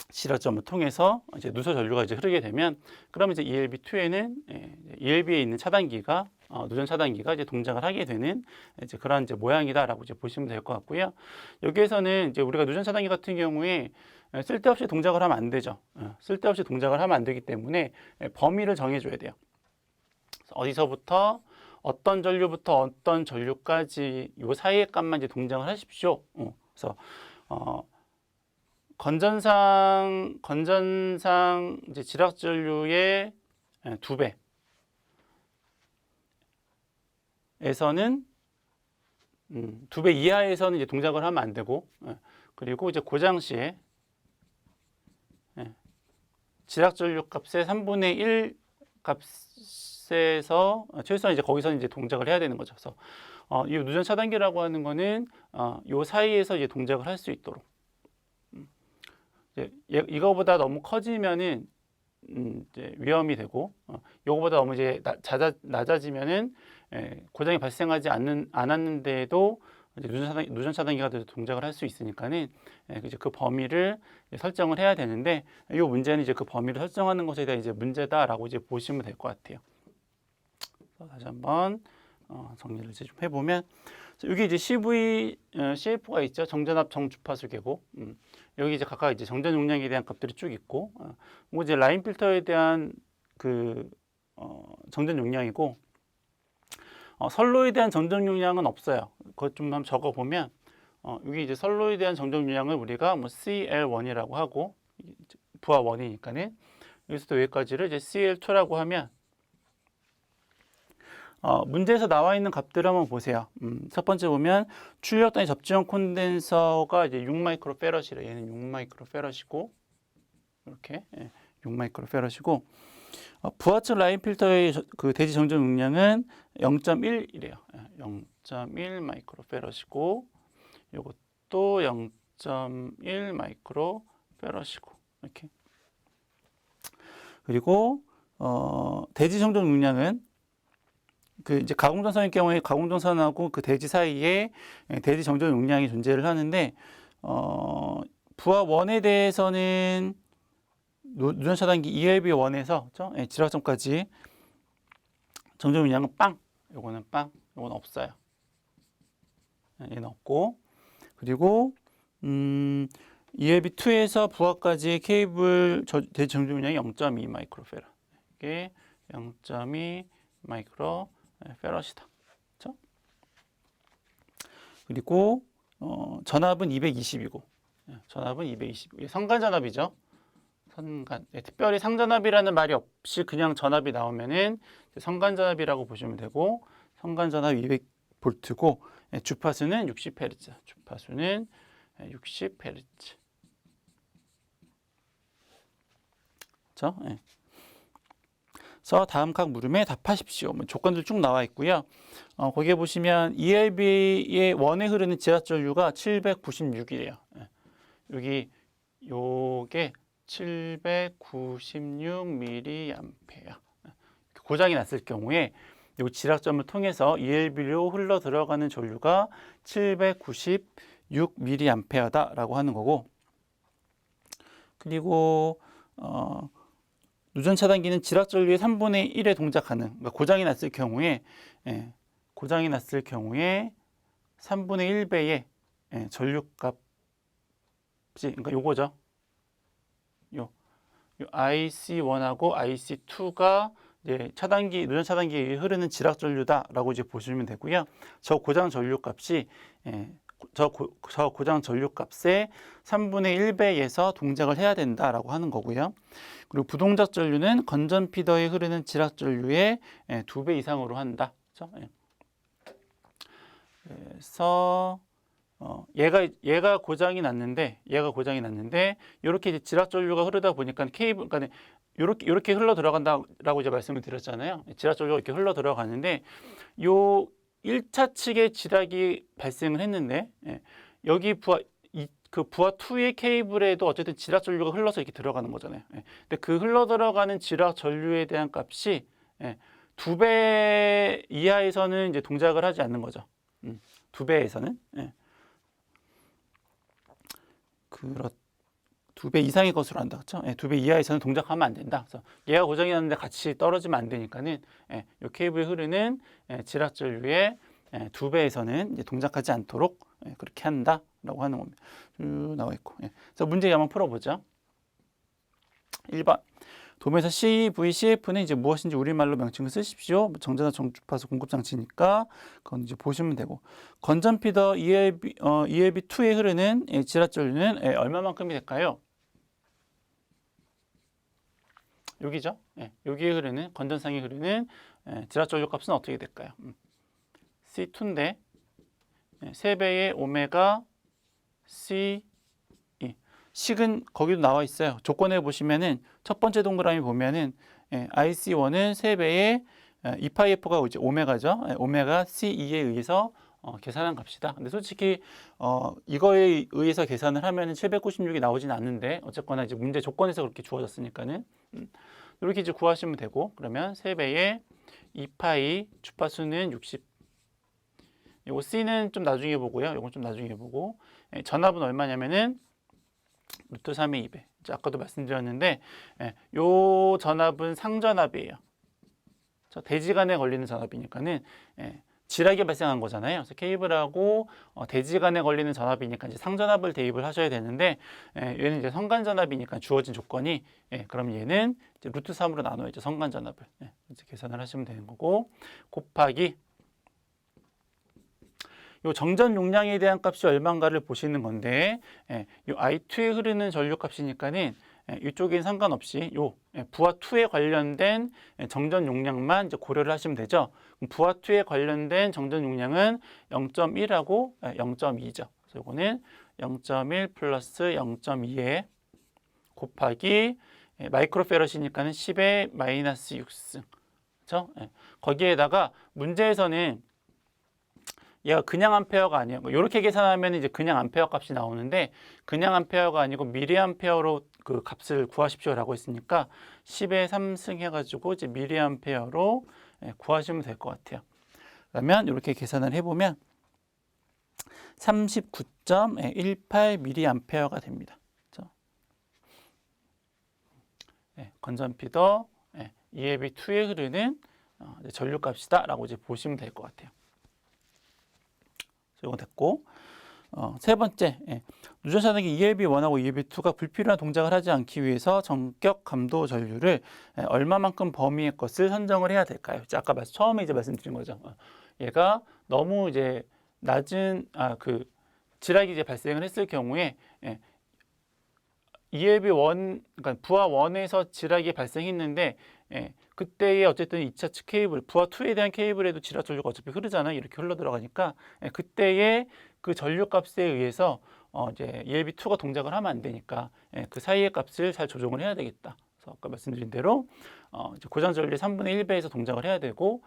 지락점을 통해서 이제 누설 전류가 이제 흐르게 되면, 그러면 이제 ELB2에는 ELB에 있는 차단기가 누전 차단기가 이제 동작을 하게 되는 이제 그런 이제 모양이다라고 이제 보시면 될 것 같고요. 여기에서는 이제 우리가 누전 차단기 같은 경우에 쓸데없이 동작을 하면 안 되죠. 쓸데없이 동작을 하면 안 되기 때문에 범위를 정해줘야 돼요. 어디서부터 어떤 전류부터 어떤 전류까지 요 사이의 값만 이제 동작을 하십시오. 그래서 건전상 이제 지락 전류의 2배, 2배에서는 2배 이하에서는 이제 동작을 하면 안 되고, 그리고 이제 고장 시에 지락 전류 값의 3분의 1 값에서 최소한 이제 거기서는 이제 동작을 해야 되는 거죠. 그래서 이 누전 차단기라고 하는 거는 요 사이에서 이제 동작을 할 수 있도록. 이거보다 너무 커지면은 이제 위험이 되고, 이거보다 너무 이제 낮아지면은 고장이 발생하지 않았는데도 이제 누전 차단기가 동작을 할 수 있으니까는 이제 그 범위를 설정을 해야 되는데, 이 문제는 이제 그 범위를 설정하는 것에 대한 이제 문제다라고 이제 보시면 될 것 같아요. 다시 한번 정리를 이제 좀 해보면, 여기 이제 CV, CF가 있죠. 정전압 정주파수 계곡. 여기 이제 각각 이제 정전 용량에 대한 값들이 쭉 있고, 뭐 이제 라인 필터에 대한 그 정전 용량이고, 선로에 대한 정전 용량은 없어요. 그것 좀 한번 적어 보면, 여기 이제 선로에 대한 정전 용량을 우리가 뭐 CL1이라고 하고, 부하 1이니까는 여기서부터 여기까지를 이제 CL2라고 하면, 문제에서 나와 있는 값들을 한번 보세요. 첫 번째 보면 출력 단위 접지형 콘덴서가 이제 6마이크로페럿이래. 얘는 6마이크로페럿이고, 이렇게 6마이크로페럿이고, 부하층 라인 필터의 그 대지 정전 용량은 0.1이래요. 0.1 마이크로페럿이고, 이것도 0.1 마이크로페럿이고, 이렇게. 그리고 대지 정전 용량은 그 이제 가공전선의 경우에 가공전선하고 그 대지 사이에 대지 정전 용량이 존재를 하는데, 부하 1에 대해서는 누전 차단기 ELB1에서 지락점까지 정전 용량은 빵, 요거는 빵, 요건 없어요. 얘는 없고, 그리고 ELB2에서 부하까지 케이블 대지 정전 용량이 0.2 마이크로페럿, 이게 0.2 마이크로 페럿이다. 그렇죠? 그리고 전압은 220이고, 전압은 220. 성간 전압이죠. 성간. 특별히 상전압이라는 말이 없이 그냥 전압이 나오면은 성간 전압이라고 보시면 되고, 성간 전압 200V고, 주파수는 60Hz. 주파수는 60Hz. 그렇죠? 그래서 다음 각 물음에 답하십시오. 조건들 쭉 나와 있고요. 거기에 보시면 ELB의 원에 흐르는 지하 전류가 796이래요. 여기 요게 796mA. 고장이 났을 경우에 이 지락점을 통해서 ELB로 흘러 들어가는 전류가 796mA다라고 하는 거고, 그리고 누전 차단기는 지락 전류의 3분의 1에 동작하는, 그러니까 고장이 났을 경우에 3분의 1배의 전류값이, 그러니까 요거죠. 요 IC1하고 IC2가 이제 누전 차단기에 흐르는 지락 전류다라고 이제 보시면 되고요. 저 고장 전류값이 저 고장 전류값의 3분의 1배에서 동작을 해야 된다라고 하는 거고요. 그리고 부동작 전류는 건전 피더에 흐르는 지락 전류의 2배 이상으로 한다. 그렇죠? 그래서 얘가 고장이 났는데 이렇게 이제 지락 전류가 흐르다 보니까 그러니까 이렇게 흘러 들어간다라고 이제 말씀을 드렸잖아요. 지락 전류가 이렇게 흘러 들어가는데 요 1차 측에 지락이 발생을 했는데, 여기 부하 2의 케이블에도 어쨌든 지락 전류가 흘러서 이렇게 들어가는 거잖아요. 근데 그 흘러 들어가는 지락 전류에 대한 값이 2배 이하에서는 이제 동작을 하지 않는 거죠. 2배에서는. 2배 이상의 것으로 한다. 그렇죠? 2배 이하에서는 동작하면 안 된다. 그래서 얘가 고장이 났는데 같이 떨어지면 안 되니까는 이 케이블에 흐르는 지락 전류의 2배에서는 이제 동작하지 않도록 그렇게 한다라고 하는 겁니다. 쭉 나와 있고. 그래서 문제 한번 풀어보죠. 1번. 도면에서 CV, CF는 이제 무엇인지 우리말로 명칭을 쓰십시오. 정전압 정주파수 공급 장치니까 그건 이제 보시면 되고, 건전 피더 ELB2에 흐르는 지락 전류는 얼마만큼이 될까요? 여기죠. 여기에 흐르는 건전상에 흐르는 지락 전류 값은 어떻게 될까요? C2인데 3배의 오메가 C2. 식은 거기도 나와 있어요. 조건에 보시면은 첫 번째 동그라미 보면은 IC1은 3배의 2파이F가 이제 오메가죠. 오메가 C2에 의해서 계산한 값이다. 근데 솔직히 이거에 의해서 계산을 하면은 796이 나오진 않는데 어쨌거나 이제 문제 조건에서 그렇게 주어졌으니까는 이렇게 이제 구하시면 되고, 그러면 3배의 2파이 주파수는 60. 요거 C는 좀 나중에 보고요. 요건 좀 나중에 보고, 전압은 얼마냐면은 루트 3의 2배. 아까도 말씀드렸는데 요 전압은 상전압이에요. 대지간에 걸리는 전압이니까는 지락이 발생한 거잖아요. 그래서 케이블하고 대지간에 걸리는 전압이니까 이제 상전압을 대입을 하셔야 되는데 얘는 이제 성간전압이니까 주어진 조건이 그럼 얘는 이제 루트 3으로 나눠야죠. 성간전압을 이제 계산을 하시면 되는 거고, 곱하기 요 정전 용량에 대한 값이 얼마인가를 보시는 건데, 요 I2에 흐르는 전류 값이니까는 이쪽엔 상관없이 요 부하 2에 관련된 정전 용량만 이제 고려를 하시면 되죠. 부하 2에 관련된 정전 용량은 0.1하고 0.2죠. 그래서 이거는 0.1 플러스 0.2에 곱하기 마이크로페럿이니까는 10의 마이너스 6승. 그렇죠? 거기에다가 문제에서는 얘가 그냥 암페어가 아니에요. 이렇게 계산하면 이제 그냥 암페어 값이 나오는데, 그냥 암페어가 아니고 미리암페어로 그 값을 구하십시오라고 했으니까 10의 3승 해가지고 이제 미리암페어로 구하시면 될 것 같아요. 그러면 이렇게 계산을 해보면 39.18 미리암페어가 됩니다. 그렇죠? 건전피더 ELB2에 흐르는 전류값이다라고 이제 보시면 될 것 같아요. 이거 됐고, 세 번째, 누전차등기 ELB1하고 ELB2가 불필요한 동작을 하지 않기 위해서 전격 감도 전류를 얼마만큼 범위의 것을 선정을 해야 될까요? 아까 처음에 이제 말씀드린 거죠. 얘가 너무 이제 낮은 그 지락이 이제 발생을 했을 경우에 ELB1, 그러니까 부하 1에서 지락이 발생했는데 그때의 어쨌든 2차 측 케이블, 부하 2에 대한 케이블에도 지락 전류가 어차피 흐르잖아요. 이렇게 흘러 들어가니까 그때의 그 전류 값에 의해서 이제 ELB2가 동작을 하면 안 되니까 그 사이의 값을 잘 조정을 해야 되겠다. 그래서 아까 말씀드린 대로 이제 고장 전류의 3분의 1배에서 동작을 해야 되고,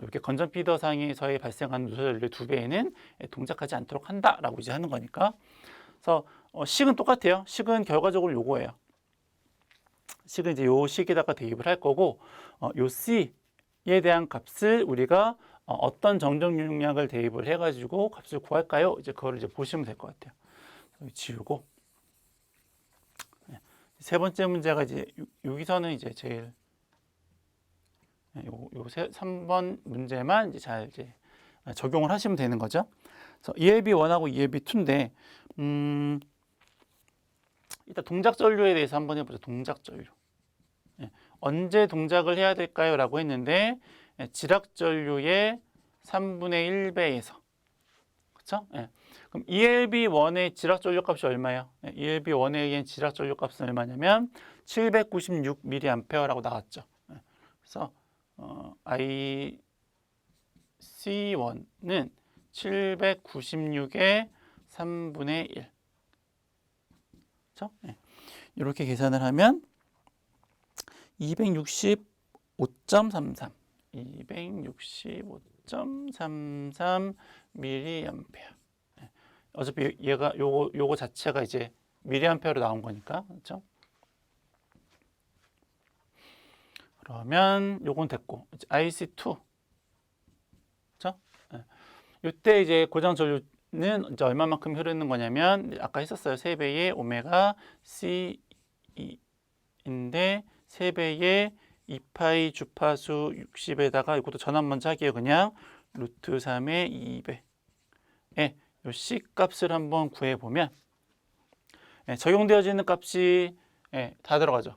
이렇게 건전 피더 상에서의 발생하는 누설 전류의 2배에는 동작하지 않도록 한다라고 이제 하는 거니까. 그래서 식은 똑같아요. 식은 결과적으로 요거예요. 식은 이제 요 식에다가 대입을 할 거고, 요 C에 대한 값을 우리가 어떤 정정 용량을 대입을 해가지고 값을 구할까요? 이제 그거를 이제 보시면 될 것 같아요. 지우고, 세 번째 문제가 이제 여기서는 이제 제일 요 3번 문제만 이제 잘 이제 적용을 하시면 되는 거죠. 그래서 ELB1하고 ELB2인데, 일단 동작 전류에 대해서 한번 해보죠. 동작 전류. 언제 동작을 해야 될까요? 라고 했는데, 지락 전류의 3분의 1배에서. 그렇죠? 그럼 ELB1의 지락 전류 값이 얼마예요? ELB1의 지락 전류 값은 얼마냐면 796mA라고 나왔죠. 그래서 IC1는 796의 3분의 1. 그렇죠? 이렇게 계산을 하면 265.33 mA. 어차피 얘가 요거 자체가 이제 미리암페어로 나온 거니까. 그렇죠? 그러면 요건 됐고, 이제 IC2. 그렇죠? 이때 이제 고장 전류는 이제 얼마만큼 흐르는 거냐면 아까 했었어요. 3배의 오메가 C2인데 3배의 2파이 주파수 60에다가 이것도 전압 먼저 할게요. 그냥 루트 3의 2배. 요 C 값을 한번 구해보면 적용되어지는 값이 다 들어가죠.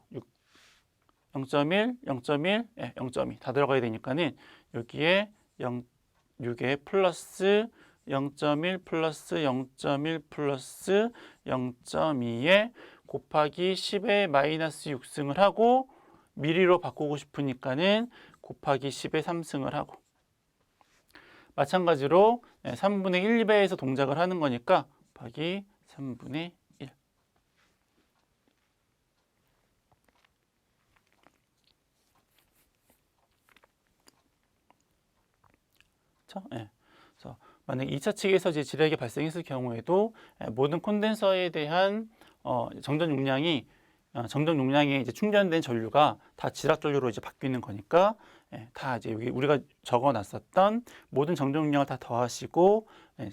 0.1, 0.1, 0.2 다 들어가야 되니까는 여기에 6에 플러스 0.1 플러스 0.1 플러스 0.2에 곱하기 10의 마이너스 6승을 하고, 미리로 바꾸고 싶으니까는 곱하기 10의 3승을 하고, 마찬가지로 3분의 1배에서 동작을 하는 거니까 곱하기 3분의 1. 그렇죠? 그래서 만약 2차 측에서 이제 지략이 발생했을 경우에도 모든 콘덴서에 대한 정전 용량이 정전 용량에 이제 충전된 전류가 다 지락 전류로 이제 바뀌는 거니까 다 이제 여기 우리가 적어놨었던 모든 정전 용량을 다 더하시고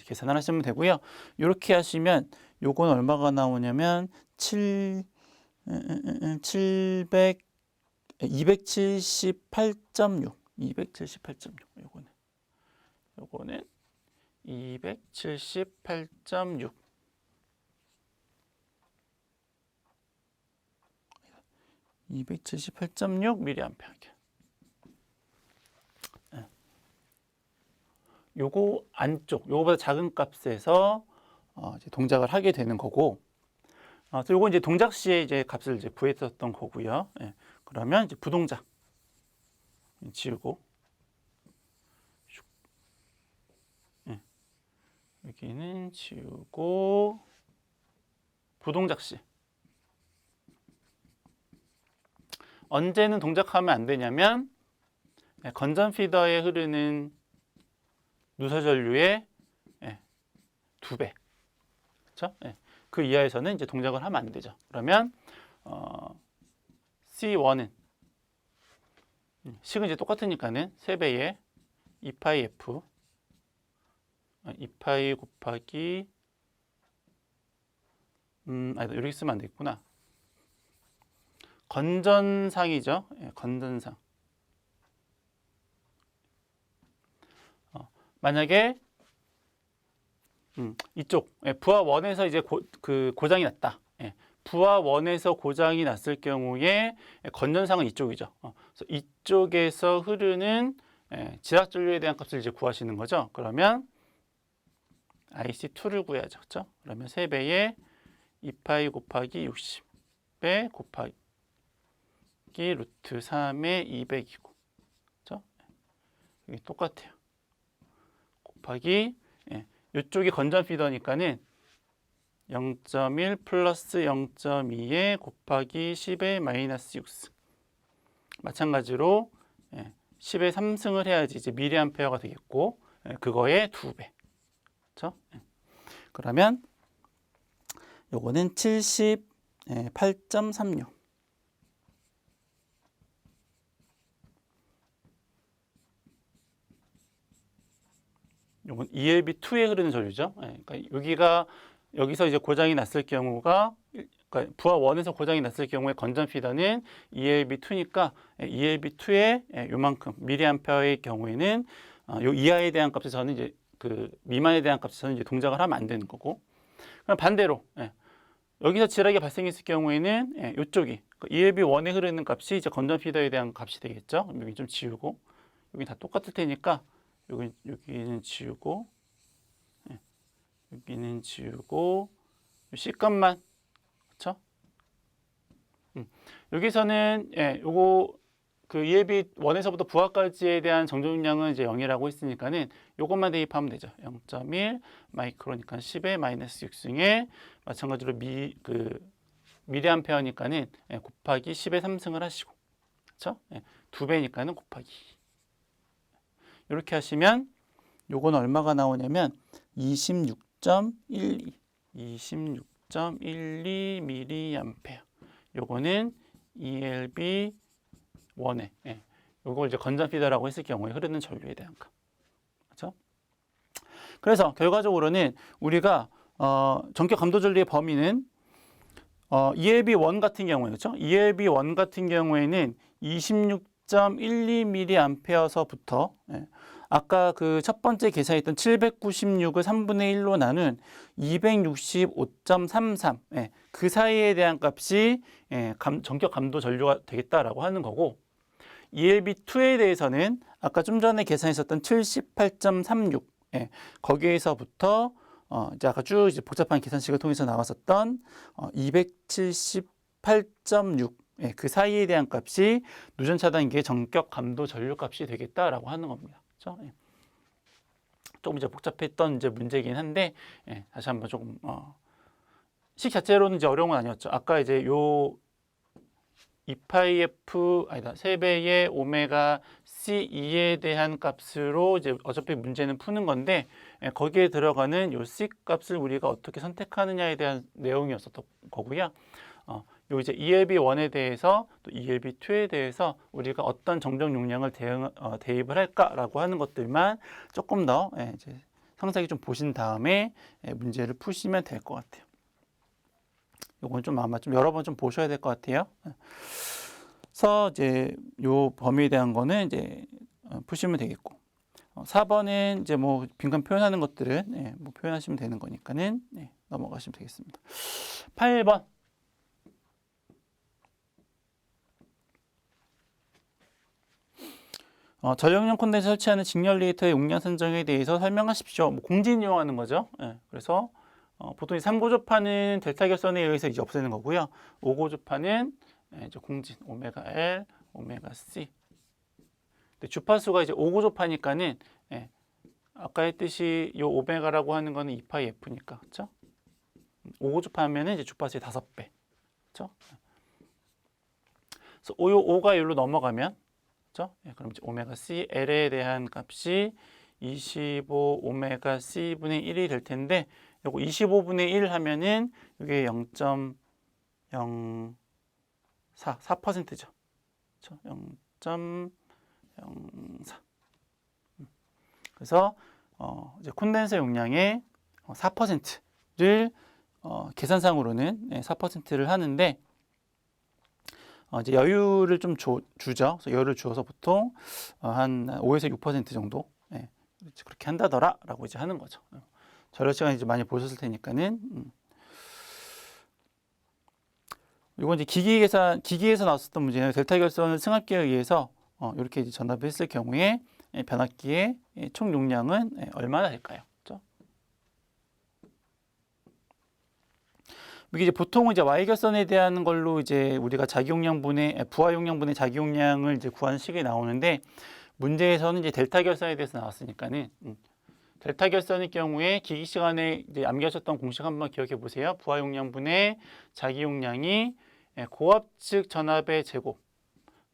계산을 하시면 되고요. 이렇게 하시면 요건 얼마가 나오냐면 278.6 요거는 278.6 278.6mA. 요거 안쪽, 요거보다 작은 값에서 이제 동작을 하게 되는 거고, 요거 이제 동작 시에 이제 값을 이제 구했었던 거고요. 그러면 이제 부동작 지우고, 여기는 지우고, 부동작 시. 언제는 동작하면 안 되냐면 건전 피더에 흐르는 누설 전류의 2배. 그렇죠? 그 이하에서는 이제 동작을 하면 안 되죠. 그러면 C1은 식은 이제 똑같으니까는 3배의 2파이 F 2파이 곱하기 아니다. 이렇게 쓰면 안 되겠구나. 건전상이죠. 건전상. 만약에 이쪽 부하 원에서 이제 고장이 났다. 부하 원에서 고장이 났을 경우에 건전상은 이쪽이죠. 그래서 이쪽에서 흐르는 지락 전류에 대한 값을 이제 구하시는 거죠. 그러면 IC2를 구해야죠. 그렇죠? 그러면 3배의 2파이 곱하기 60배 곱하기 루트 3의 200이고, 그렇죠? 이게 똑같아요. 곱하기 이쪽이 건전 피더니까는 0.1 플러스 0.2에 곱하기 10의 마이너스 6승. 마찬가지로 10의 3승을 해야지 이제 미리암페어가 되겠고, 그거의 2배. 그렇죠? 그러면 요거는 78.36. 요건 ELB2에 흐르는 전류죠. 그러니까 여기서 이제 고장이 났을 경우가, 그러니까 부하 1에서 고장이 났을 경우에 건전 피더는 ELB2니까 ELB2의 요만큼 미리암페어의 경우에는 요 이하에 대한 값에서는 이제 그 미만에 대한 값에서는 이제 동작을 하면 안 되는 거고, 그럼 반대로 여기서 지락이 발생했을 경우에는 이쪽이 ELB1에 흐르는 값이 이제 건전 피더에 대한 값이 되겠죠. 여기 좀 지우고, 여기 다 똑같을 테니까 여기는 지우고, 여기는 지우고, C값만, 그렇죠? 여기서는 요거 그 ELB 1에서부터 부하까지에 대한 정전 용량은 이제 0이라고 했으니까는 요것만 대입하면 되죠. 0.1 마이크로니까 10의 마이너스 6승에 마찬가지로 미리암페어니까는 곱하기 10의 3승을 하시고, 그렇죠? 2배니까는 곱하기. 이렇게 하시면 요건 얼마가 나오냐면 26.12 밀리암페어. 요거는 ELB 1에 요걸 이제 건전 피더라고 했을 경우에 흐르는 전류에 대한 값. 그렇죠? 그래서 결과적으로는 우리가 전격 감도 전류의 범위는 ELB1 같은 경우에, 그렇죠? ELB1 같은 경우에는 26.12mA서부터 아까 그 첫 번째 계산했던 796을 3분의 1로 나눈 265.33 그 사이에 대한 값이 전격 감도 전류가 되겠다라고 하는 거고, ELB2에 대해서는 아까 좀 전에 계산했었던 78.36 거기에서부터 이제 아까 쭉 이제 복잡한 계산식을 통해서 나왔었던 278.6 그 사이에 대한 값이 누전 차단기의 전격 감도 전류 값이 되겠다라고 하는 겁니다. 그렇죠? 조금 이제 복잡했던 이제 문제이긴 한데 다시 한번 조금 식 자체로는 이제 어려운 건 아니었죠. 아까 이제 요 2파이F 아니다 3배의 오메가 C2에 대한 값으로 이제 어차피 문제는 푸는 건데 거기에 들어가는 요 C 값을 우리가 어떻게 선택하느냐에 대한 내용이었었던 거고요. 요 이제 ELB1에 대해서 또 ELB2에 대해서 우리가 어떤 정적 용량을 대입을 할까라고 하는 것들만 조금 더 이제 상세하게 좀 보신 다음에 문제를 푸시면 될 것 같아요. 요건 좀 아마 좀 여러 번 좀 보셔야 될 것 같아요. 그래서 이제 요 범위에 대한 거는 이제 푸시면 되겠고 4번은 이제 뭐 빈칸 표현하는 것들은 뭐 표현하시면 되는 거니까는 넘어가시면 되겠습니다. 8번 전력용 콘덴서 설치하는 직렬 레이터의 용량 선정에 대해서 설명하십시오. 뭐 공진 이용하는 거죠. 그래서 보통 3고조파는 델타 결선에 의해서 이제 없애는 거고요. 5고조파는 이제 공진 오메가 L, 오메가 C. 근데 주파수가 이제 5고조파니까는 아까 했듯이 요 오메가라고 하는 거는 2파이 F니까 그렇죠? 5고조파 하면은 이제 주파수의 5배. 그렇죠? 그래서 5가 여기로 넘어가면 그렇죠? 그럼 이제 오메가 C L에 대한 값이 25 오메가 C분의 1이 될 텐데 요거 25분의 1 하면은 이게 0.04, 4%죠. 그렇죠? 0.04. 그래서 이제 콘덴서 용량의 4%를 계산상으로는 4%를 하는데 이제 여유를 좀 주죠. 그래서 여유를 주어서 보통 한 5에서 6% 정도 그렇게 한다더라라고 이제 하는 거죠. 전력 시간 이제 많이 보셨을 테니까는 이건 이제 기기에서 나왔었던 문제는 델타 결선을 승합기에 의해서 이렇게 이제 전압했을 경우에 변압기의 총 용량은 얼마나 될까요? 그렇죠? 이게 이제 보통은 이제 Y 결선에 대한 걸로 이제 우리가 부하 용량분의 자기 용량을 이제 구하는 식이 나오는데 문제에서는 이제 델타 결선에 대해서 나왔으니까는 델타 결선의 경우에 기기 시간에 이제 암기하셨던 공식 한번 기억해 보세요. 부하 용량분의 자기 용량이 고압측 전압의 제곱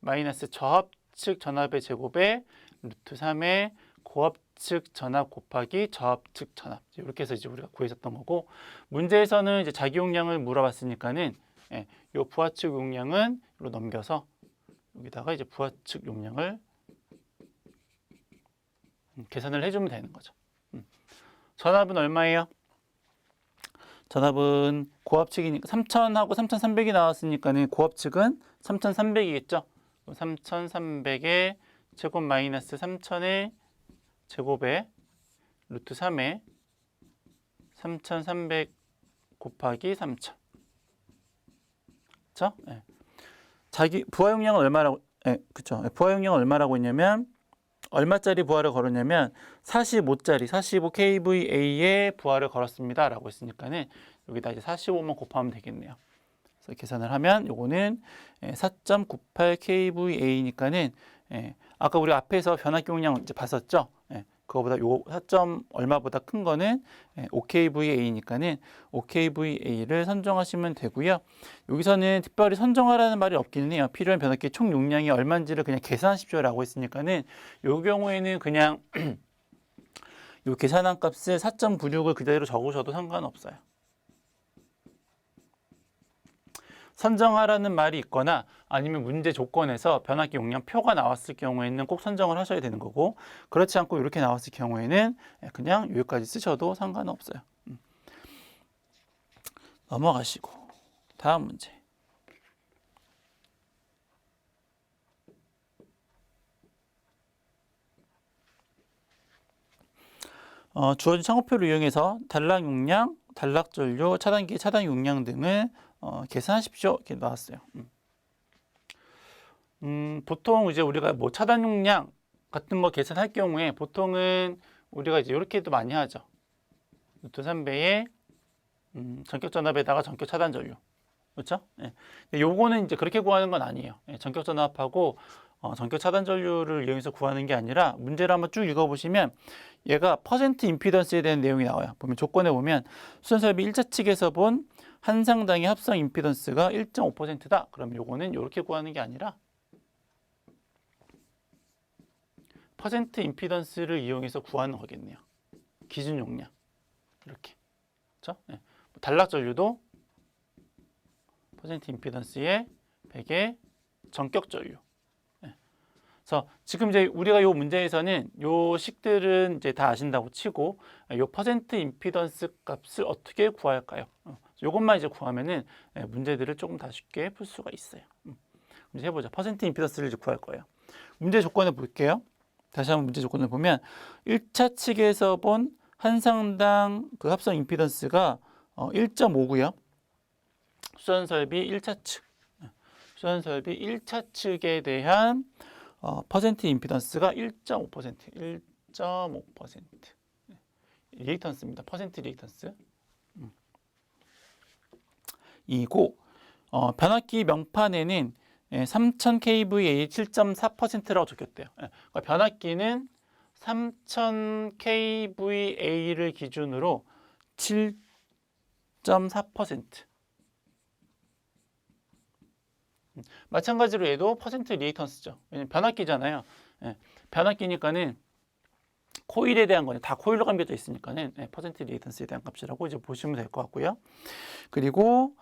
마이너스 저압측 전압의 제곱에 루트 3의 고압측 전압 곱하기 저압측 전압 이렇게 해서 이제 우리가 구했었던 거고 문제에서는 이제 자기 용량을 물어봤으니까는 요 부하측 용량은 로 넘겨서 여기다가 이제 부하측 용량을 계산을 해주면 되는 거죠. 전압은 얼마예요? 전압은 고압측이니까 3000하고 3300이 나왔으니까는 고압측은 3300이겠죠. 3300의 제곱 마이너스 3000의 제곱에 루트 3에 3300 곱하기 3000. 그렇죠? 부하 용량은 얼마라고? 그렇죠. 부하 용량은 얼마라고 했냐면 얼마짜리 부하를 걸었냐면 45짜리 45kVA의 부하를 걸었습니다 라고 했으니까는 여기다 이제 45만 곱하면 되겠네요. 그래서 계산을 하면 요거는 4.98kVA니까는 아까 우리 앞에서 변압기 용량 이제 봤었죠. 그거보다 요 4. 얼마보다 큰 거는 5kVA니까는 5kVA를 선정하시면 되고요. 여기서는 특별히 선정하라는 말이 없기는 해요. 필요한 변압기 총 용량이 얼마인지를 그냥 계산하십시오라고 했으니까는 요 경우에는 그냥 요 계산한 값을 4.96을 그대로 적으셔도 상관없어요. 선정하라는 말이 있거나 아니면 문제 조건에서 변압기 용량 표가 나왔을 경우에는 꼭 선정을 하셔야 되는 거고 그렇지 않고 이렇게 나왔을 경우에는 그냥 여기까지 쓰셔도 상관없어요. 넘어가시고 다음 문제. 주어진 창호표를 이용해서 단락 용량, 단락 전류, 차단기, 차단 용량 등을 계산하십시오. 이렇게 나왔어요. 보통 이제 우리가 뭐 차단 용량 같은 거 계산할 경우에 보통은 우리가 이제 이렇게도 많이 하죠. 루트 3배의 전격 전압에다가 전격 차단 전류. 그렇죠? 요거는 이제 그렇게 구하는 건 아니에요. 전격 전압하고 전격 차단 전류를 이용해서 구하는 게 아니라 문제를 한번 쭉 읽어보시면 얘가 퍼센트 임피던스에 대한 내용이 나와요. 보면 조건에 보면 수선 설비 1차 측에서 본 한 상당의 합성 임피던스가 1.5%다. 그럼 요거는 이렇게 구하는 게 아니라 퍼센트 임피던스를 이용해서 구하는 거겠네요. 기준 용량 이렇게. 그렇죠? 네. 단락 전류도 퍼센트 임피던스의 100의 전격 전류. 네. 그래서 지금 이제 우리가 요 문제에서는 요 식들은 이제 다 아신다고 치고 요 퍼센트 임피던스 값을 어떻게 구할까요? 요것만 이제 구하면은 문제들을 조금 더 쉽게 풀 수가 있어요. 이제 해보자. 퍼센트 임피던스를 이제 구할 거예요. 문제 조건을 볼게요. 다시 한번 문제 조건을 보면 1차 측에서 본 한 상당 그 합성 임피던스가 1.5고요. 수선 설비 1차 측. 수선 설비 1차 측에 대한 퍼센트 임피던스가 1.5%. 1.5%. 리액턴스입니다. 퍼센트 리액턴스. 이고 변압기 명판에는 3000 kVA 7.4%라고 적혔대요. 그러니까 변압기는 3000 kVA를 기준으로 7.4%. 마찬가지로 얘도 퍼센트 리액턴스죠. 왜냐면 변압기잖아요. 변압기니까는 코일에 대한 거는 다 코일로 감겨져 있으니까는 퍼센트 리액턴스에 대한 값이라고 이제 보시면 될 것 같고요. 그리고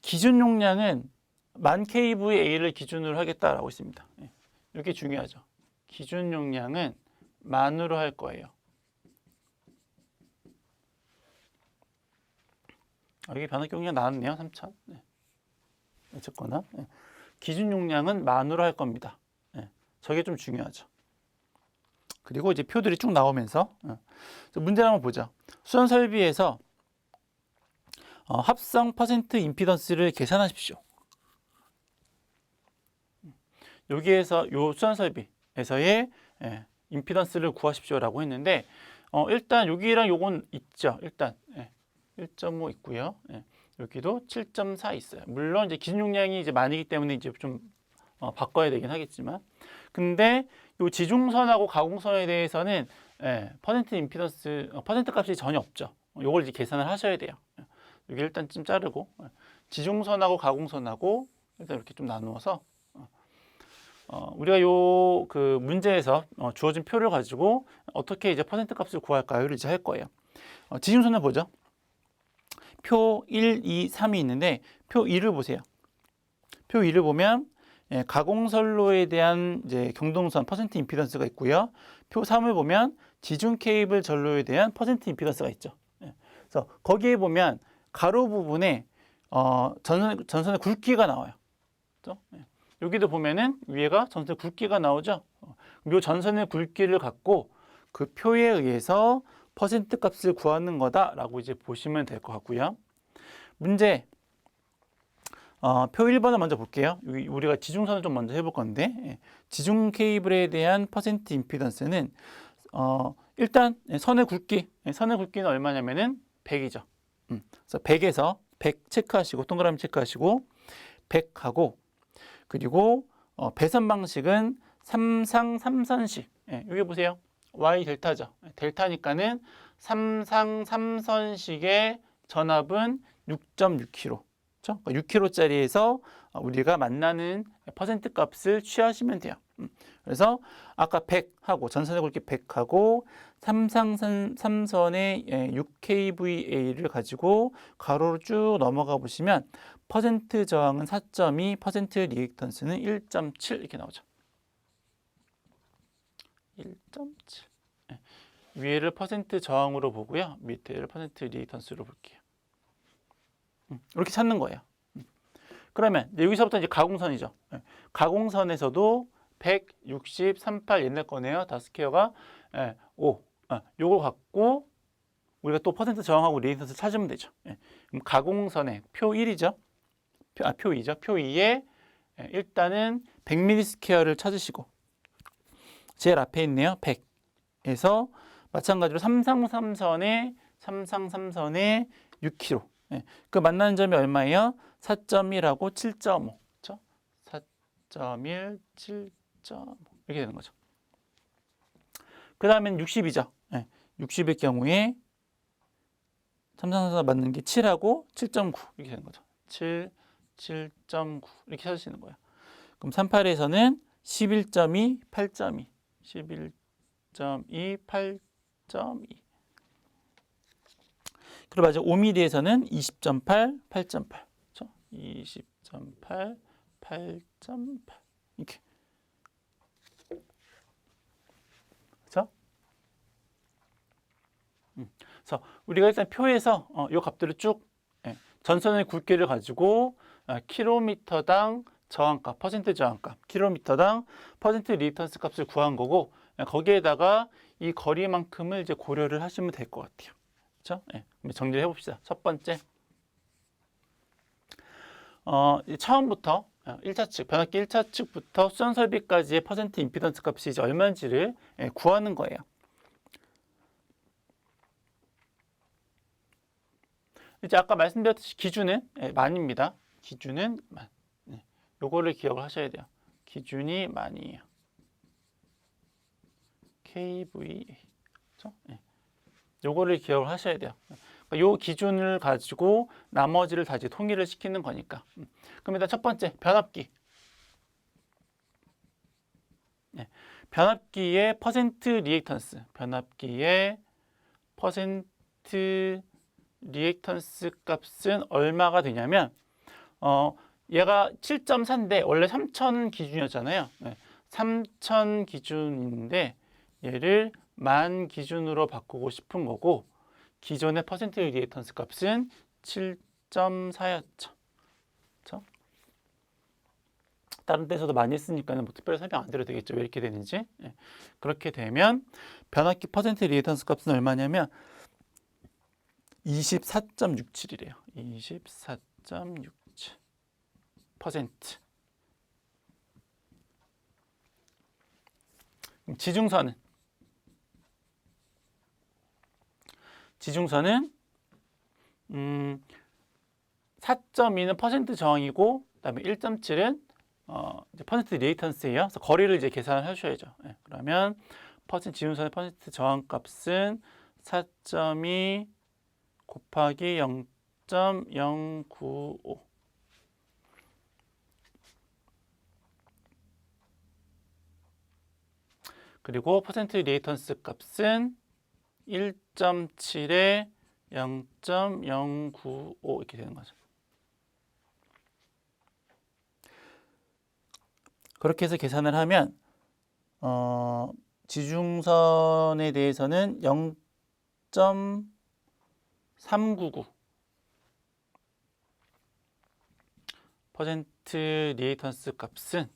기준 용량은 1000 kVA를 기준으로 하겠다라고 있습니다. 이게 중요하죠. 기준 용량은 만으로 할 거예요. 여기 변압기 용량 나왔네요. 3000. 어쨌거나 기준 용량은 만으로 할 겁니다. 저게 좀 중요하죠. 그리고 이제 표들이 쭉 나오면서 문제를 한번 보자. 수선 설비에서 합성 퍼센트 임피던스를 계산하십시오. 여기에서 요 수선 설비에서의 임피던스를 구하십시오라고 했는데 일단 여기랑 요건 있죠. 일단 1.5 있고요. 여기도 7.4 있어요. 물론 이제 기준 용량이 이제 많이기 때문에 이제 좀 바꿔야 되긴 하겠지만, 근데 요 지중선하고 가공선에 대해서는 퍼센트 임피던스 퍼센트 값이 전혀 없죠. 요걸 이제 계산을 하셔야 돼요. 여기 일단 좀 자르고 지중선하고 가공선하고 일단 이렇게 좀 나누어서 우리가 요 그 문제에서 주어진 표를 가지고 어떻게 이제 퍼센트 값을 구할까요를 이제 할 거예요. 지중선을 보죠. 표 1, 2, 3이 있는데 표 2를 보세요. 표 2를 보면 가공선로에 대한 이제 경동선 퍼센트 임피던스가 있고요. 표 3을 보면 지중 케이블 전로에 대한 퍼센트 임피던스가 있죠. 그래서 거기에 보면 가로 부분에 전선의 굵기가 나와요. 그렇죠? 여기도 보면은 위에가 전선의 굵기가 나오죠. 이 전선의 굵기를 갖고 그 표에 의해서 퍼센트 값을 구하는 거다라고 이제 보시면 될 것 같고요. 문제 표 1번을 먼저 볼게요. 우리가 지중선을 좀 먼저 해볼 건데 지중 케이블에 대한 퍼센트 임피던스는 일단 선의 굵기는 얼마냐면은 100이죠. 그래서 100에서 100 체크하시고 동그라미 체크하시고 100하고 그리고 배선 방식은 3상 3선식. 여기 보세요. Y 델타죠. 델타니까는 3상 3선식의 전압은 6.6kg. 그렇죠? 6kg짜리에서 우리가 만나는 퍼센트 값을 취하시면 돼요. 그래서 아까 100하고 전선의 굵기 100하고 3상삼선의 6kVA를 가지고 가로로 쭉 넘어가 보시면 퍼센트 저항은 4.2, 퍼센트 리액턴스는 1.7 이렇게 나오죠. 1.7. 위에를 퍼센트 저항으로 보고요. 밑에를 퍼센트 리액턴스로 볼게요. 이렇게 찾는 거예요. 그러면 여기서부터 이제 가공선이죠. 가공선에서도 160, 38 옛날 거네요. 다스케어가 5. 요걸 갖고 우리가 또 퍼센트 저항하고 리액턴스 찾으면 되죠. 그럼 가공선의 표 1이죠. 표 2죠. 표 2에 일단은 100mm 스퀘어를 찾으시고 제일 앞에 있네요. 100에서 마찬가지로 3상3선에 6kg. 그 만나는 점이 얼마예요? 4.1하고 7.5. 그렇죠? 7.1, 7.5 이렇게 되는 거죠. 그 다음엔 60이죠. 60의 경우에 삼성전자 맞는 게 7하고 7.9 이렇게 되는 거죠. 7, 7.9 이렇게 찾으시는 거예요. 그럼 38에서는 11.2, 8.2, 11.2, 8.2. 그리고 맞아 5mm에서는 20.8, 8.8. 그렇죠? 20.8, 8.8 이렇게. 그렇죠? 그래서 우리가 일단 표에서 이 값들을 쭉 전선의 굵기를 가지고 킬로미터당 저항값, 퍼센트 저항값, 킬로미터당 퍼센트 리액턴스 값을 구한 거고 거기에다가 이 거리만큼을 이제 고려를 하시면 될 것 같아요. 그렇죠? 그럼 정리를 해봅시다. 첫 번째, 처음부터 1차 측, 변압기 1차 측부터 수전 설비까지의 퍼센트 임피던스 값이 이제 얼마인지를 구하는 거예요. 이제 아까 말씀드렸듯이 기준은 만입니다. 기준은 만. 요거를 기억을 하셔야 돼요. 기준이 만이에요. KVA. 그렇죠? 요거를 기억을 하셔야 돼요. 그러니까 요 기준을 가지고 나머지를 다 이제 통일을 시키는 거니까. 그럼 일단 첫 번째 변압기. 변압기의 퍼센트 리액턴스. 변압기의 퍼센트 리액턴스 값은 얼마가 되냐면 얘가 7.4인데 원래 3000 기준이었잖아요. 3000 기준인데 얘를 만 기준으로 바꾸고 싶은 거고 기존의 퍼센트 리액턴스 값은 7.4였죠. 그렇죠? 다른 데서도 많이 했으니까 뭐 특별히 설명 안 드려도 되겠죠. 왜 이렇게 되는지. 그렇게 되면 변압기 퍼센트 리액턴스 값은 얼마냐면 24.67이래요. 24.67%. 지중선은 4.2는 퍼센트 저항이고 그다음에 1.7은 퍼센트 리액턴스예요. 그래서 거리를 이제 계산을 해주셔야죠. 그러면 지중선의 퍼센트 저항 값은 4.2 곱하기 0.095. 그리고 퍼센트 리액턴스 값은 1.7에 0.095 이렇게 되는 거죠. 그렇게 해서 계산을 하면 지중선에 대해서는 0.399 퍼센트 리액턴스 값은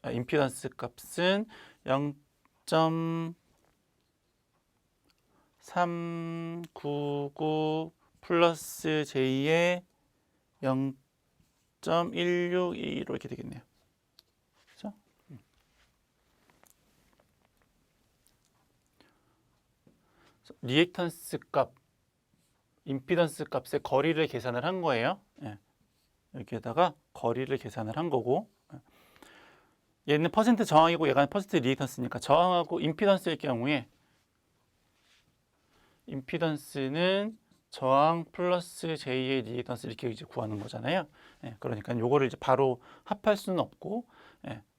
임피던스 값은 0.399 플러스 J의 0.162로 이렇게 되겠네요. 그렇죠? 리액턴스 값, 임피던스 값의 거리를 계산을 한 거예요. 여기에다가 거리를 계산을 한 거고 얘는 퍼센트 저항이고 얘가 퍼센트 리액턴스니까 저항하고 임피던스일 경우에 임피던스는 저항 플러스 J의 리액턴스 이렇게 이제 구하는 거잖아요. 그러니까 요거를 이제 바로 합할 수는 없고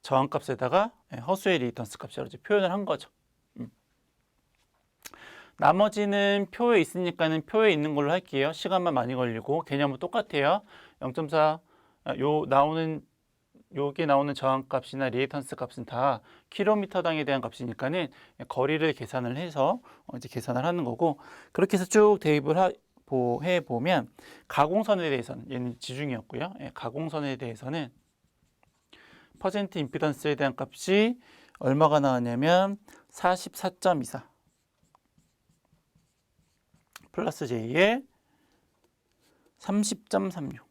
저항 값에다가 허수의 리액턴스 값이라고 이제 표현을 한 거죠. 나머지는 표에 있으니까는 표에 있는 걸로 할게요. 시간만 많이 걸리고 개념은 똑같아요. 0.4 여기 나오는 저항값이나 리액턴스 값은 다 킬로미터당에 대한 값이니까는 거리를 계산을 해서 이제 계산을 하는 거고 그렇게 해서 쭉 대입을 해 보면 가공선에 대해서는 얘는 지중이었고요. 가공선에 대해서는 퍼센트 임피던스에 대한 값이 얼마가 나왔냐면 44.24 플러스 J의 30.36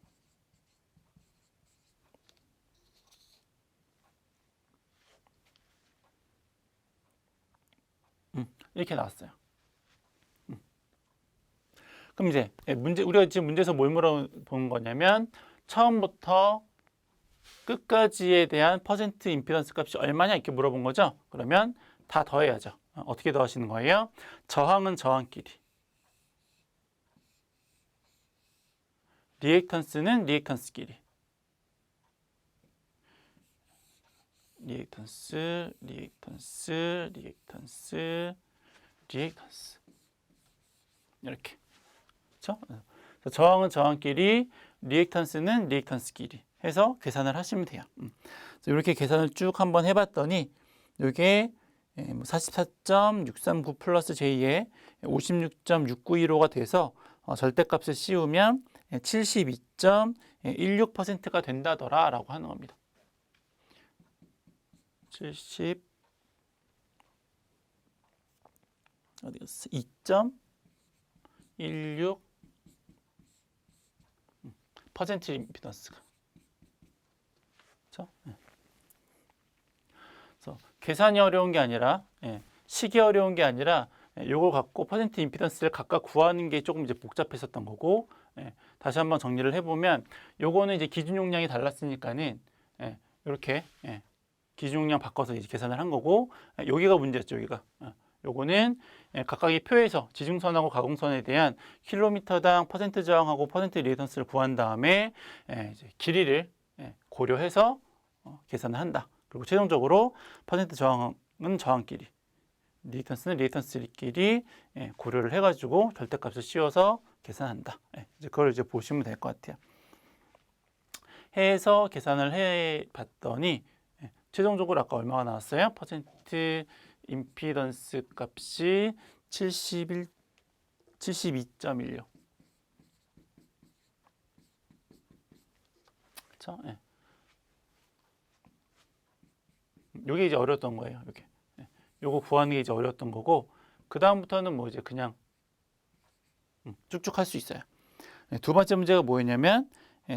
이렇게 나왔어요. 그럼 이제 우리가 지금 문제에서 뭘 물어본 거냐면 처음부터 끝까지에 대한 퍼센트 임피던스 값이 얼마냐 이렇게 물어본 거죠. 그러면 다 더해야죠. 어떻게 더하시는 거예요? 저항은 저항끼리, 리액턴스는 리액턴스끼리, 리액턴스, 리액턴스, 리액턴스, 리액턴스 이렇게. 그렇죠? 저항은 저항끼리, 리액턴스는 리액턴스끼리 해서 계산을 하시면 돼요. 이렇게 계산을 쭉 한번 해봤더니 이게 44.639 플러스 J에 56.6915가 돼서 절대값을 씌우면 72.16%가 된다더라 라고 하는 겁니다. 70 어디였어? 2.16 퍼센트 임피던스가. 그렇죠? 그래서 계산이 어려운 게 아니라 식이 어려운 게 아니라 요걸 갖고 퍼센트 임피던스를 각각 구하는 게 조금 이제 복잡했었던 거고, 다시 한번 정리를 해보면 요거는 이제 기준 용량이 달랐으니까는 이렇게 기준 용량 바꿔서 이제 계산을 한 거고, 여기가 문제였죠. 여기가 요거는 각각의 표에서 지중선하고 가공선에 대한 킬로미터당 퍼센트 저항하고 퍼센트 리액턴스를 구한 다음에 이제 길이를 고려해서 계산을 한다. 그리고 최종적으로 퍼센트 저항은 저항끼리, 리액턴스는 리액턴스끼리 고려를 해가지고 절대값을 씌워서 계산한다. 이제 그걸 이제 보시면 될 것 같아요. 해서 계산을 해봤더니 최종적으로 아까 얼마가 나왔어요? 퍼센트 임피던스 값이 72.16. 그렇죠? 요게 이제 어려웠던 거예요. 이렇게. 요거 구하는 게 이제 어려웠던 거고, 그 다음부터는 뭐 이제 그냥 쭉쭉 할 수 있어요. 두 번째 문제가 뭐였냐면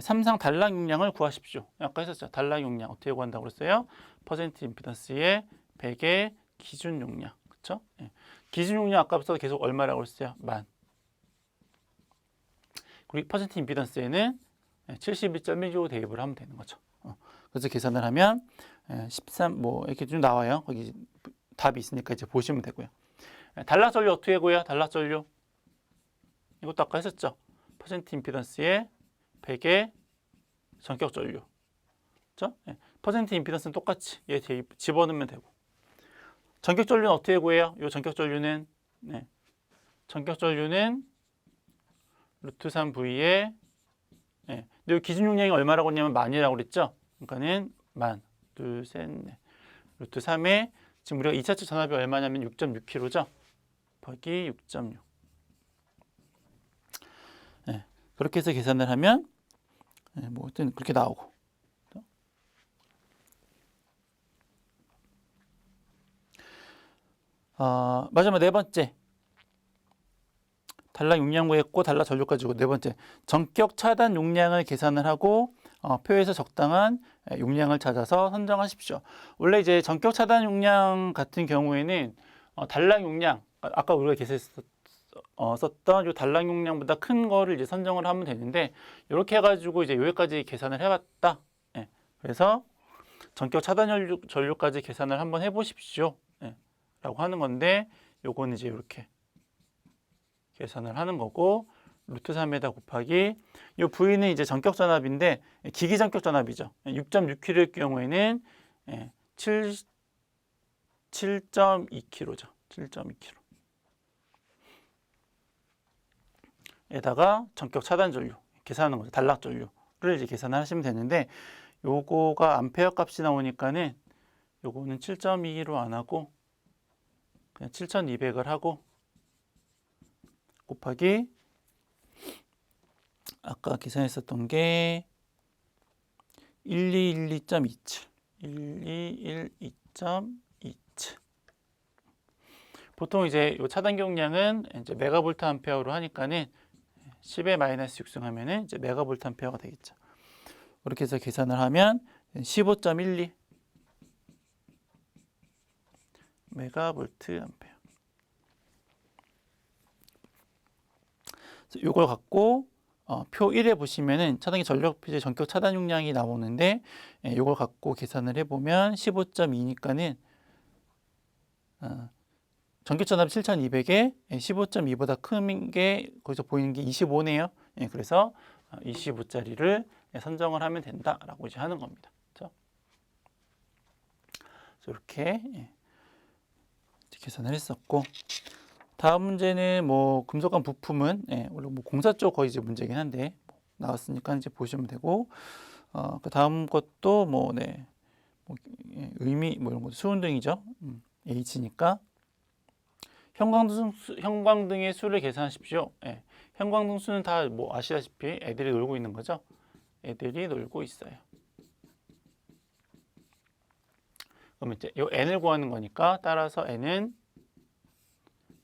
삼상 단락 용량을 구하십시오. 아까 했었죠. 단락 용량 어떻게 구한다고 그랬어요? 퍼센트 임피던스의 100의 기준 용량. 그렇죠? 기준 용량 아까부터 계속 얼마라고 그랬어요? 만. 그리고 퍼센트 임피던스에는 71.195 대입을 하면 되는 거죠. 그래서 계산을 하면 13 뭐 이렇게 좀 나와요. 거기 답이 있으니까 이제 보시면 되고요. 단락 전류 어떻게 구해요? 단락 전류. 이것도 아까 했었죠. 퍼센트 임피던스의 100의 전격 전류. 그렇죠? 퍼센트 임피던스는 똑같이 얘 집어넣으면 되고. 전격 전류는 어떻게 구해요? 이 전격 전류는 전격 전류는 루트 3V에 근데 이 기준 용량이 얼마라고 했냐면 만이라고 그랬죠? 그러니까는 만, 둘, 셋, 넷. 루트 3에 지금 우리가 2차측 전압이 얼마냐면 6.6kg죠? 거기 6.6. 그렇게 해서 계산을 하면 뭐 어쨌든 그렇게 나오고. 마지막 네 번째. 단락 용량 구했고 단락 전류까지 주고, 네 번째 전격 차단 용량을 계산을 하고 표에서 적당한 용량을 찾아서 선정하십시오. 원래 이제 전격 차단 용량 같은 경우에는 단락 용량, 아까 우리가 썼던 이 단락 용량보다 큰 거를 이제 선정을 하면 되는데, 이렇게 해가지고 이제 여기까지 계산을 해봤다. 그래서 전격 차단 전류까지 계산을 한번 해보십시오. 라고 하는 건데, 요거는 이제 이렇게 계산을 하는 거고, 루트 3에다 곱하기 이 V는 이제 전격 전압인데 기기 전격 전압이죠. 6.6kg일 경우에는 7.2kg죠. 7.2kg. 에다가 전격 차단 전류 계산하는 거죠. 단락 전류를 이제 계산을 하시면 되는데, 요거가 암페어 값이 나오니까는 요거는 7.2로 안 하고 그냥 7,200을 하고 곱하기 아까 계산했었던 게 1212.27 1212.27. 보통 이제 요 차단 용량은 이제 메가볼트 암페어로 하니까는 10의 마이너스 6승하면은 이제 메가볼트 암페어가 되겠죠. 그렇게 해서 계산을 하면 15.12 메가볼트 암페어. 요걸 갖고 표 1에 보시면은 차단기 전력 표제 전격 차단 용량이 나오는데 이걸 갖고 계산을 해보면 15.2니까는 전격 전압 7200에 15.2보다 큰 게 거기서 보이는 게 25네요. 그래서 25짜리를 선정을 하면 된다라고 이제 하는 겁니다. 그렇죠? 이렇게 계산을 했었고, 다음 문제는 뭐 금속관 부품은 원래 뭐 공사 쪽 거의 이제 문제긴 한데 나왔으니까 이제 보시면 되고, 그 다음 것도 뭐 의미 뭐 이런 것도 수운등이죠. H니까 형광등의 수를 계산하십시오. 형광등 수는 다 뭐 아시다시피 애들이 놀고 있는 거죠. 애들이 놀고 있어요. 그럼 이제 이 n을 구하는 거니까 따라서 n은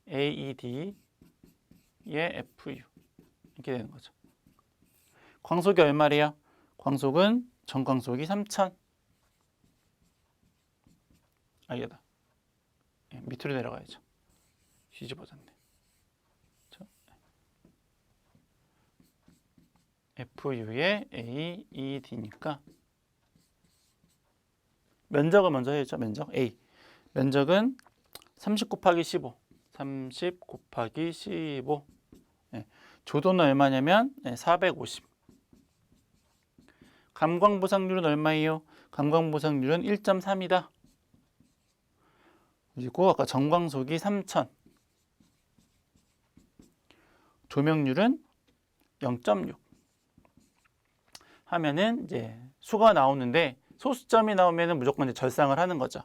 AED의 FU 이렇게 되는 거죠. 광속이 얼마래요? 광속은 전광속이 3000. 이거다. 밑으로 내려가야죠. 뒤집어졌네. FU의 AED니까 면적을 먼저 해야죠. 면적 A. 면적은 30 곱하기 15. 30 곱하기 15. 조도는 얼마냐면 450. 감광보상률은 얼마예요? 감광보상률은 1.3이다. 그리고 아까 전광속이 3000. 조명률은 0.6. 하면은 이제 수가 나오는데 소수점이 나오면은 무조건 이제 절상을 하는 거죠.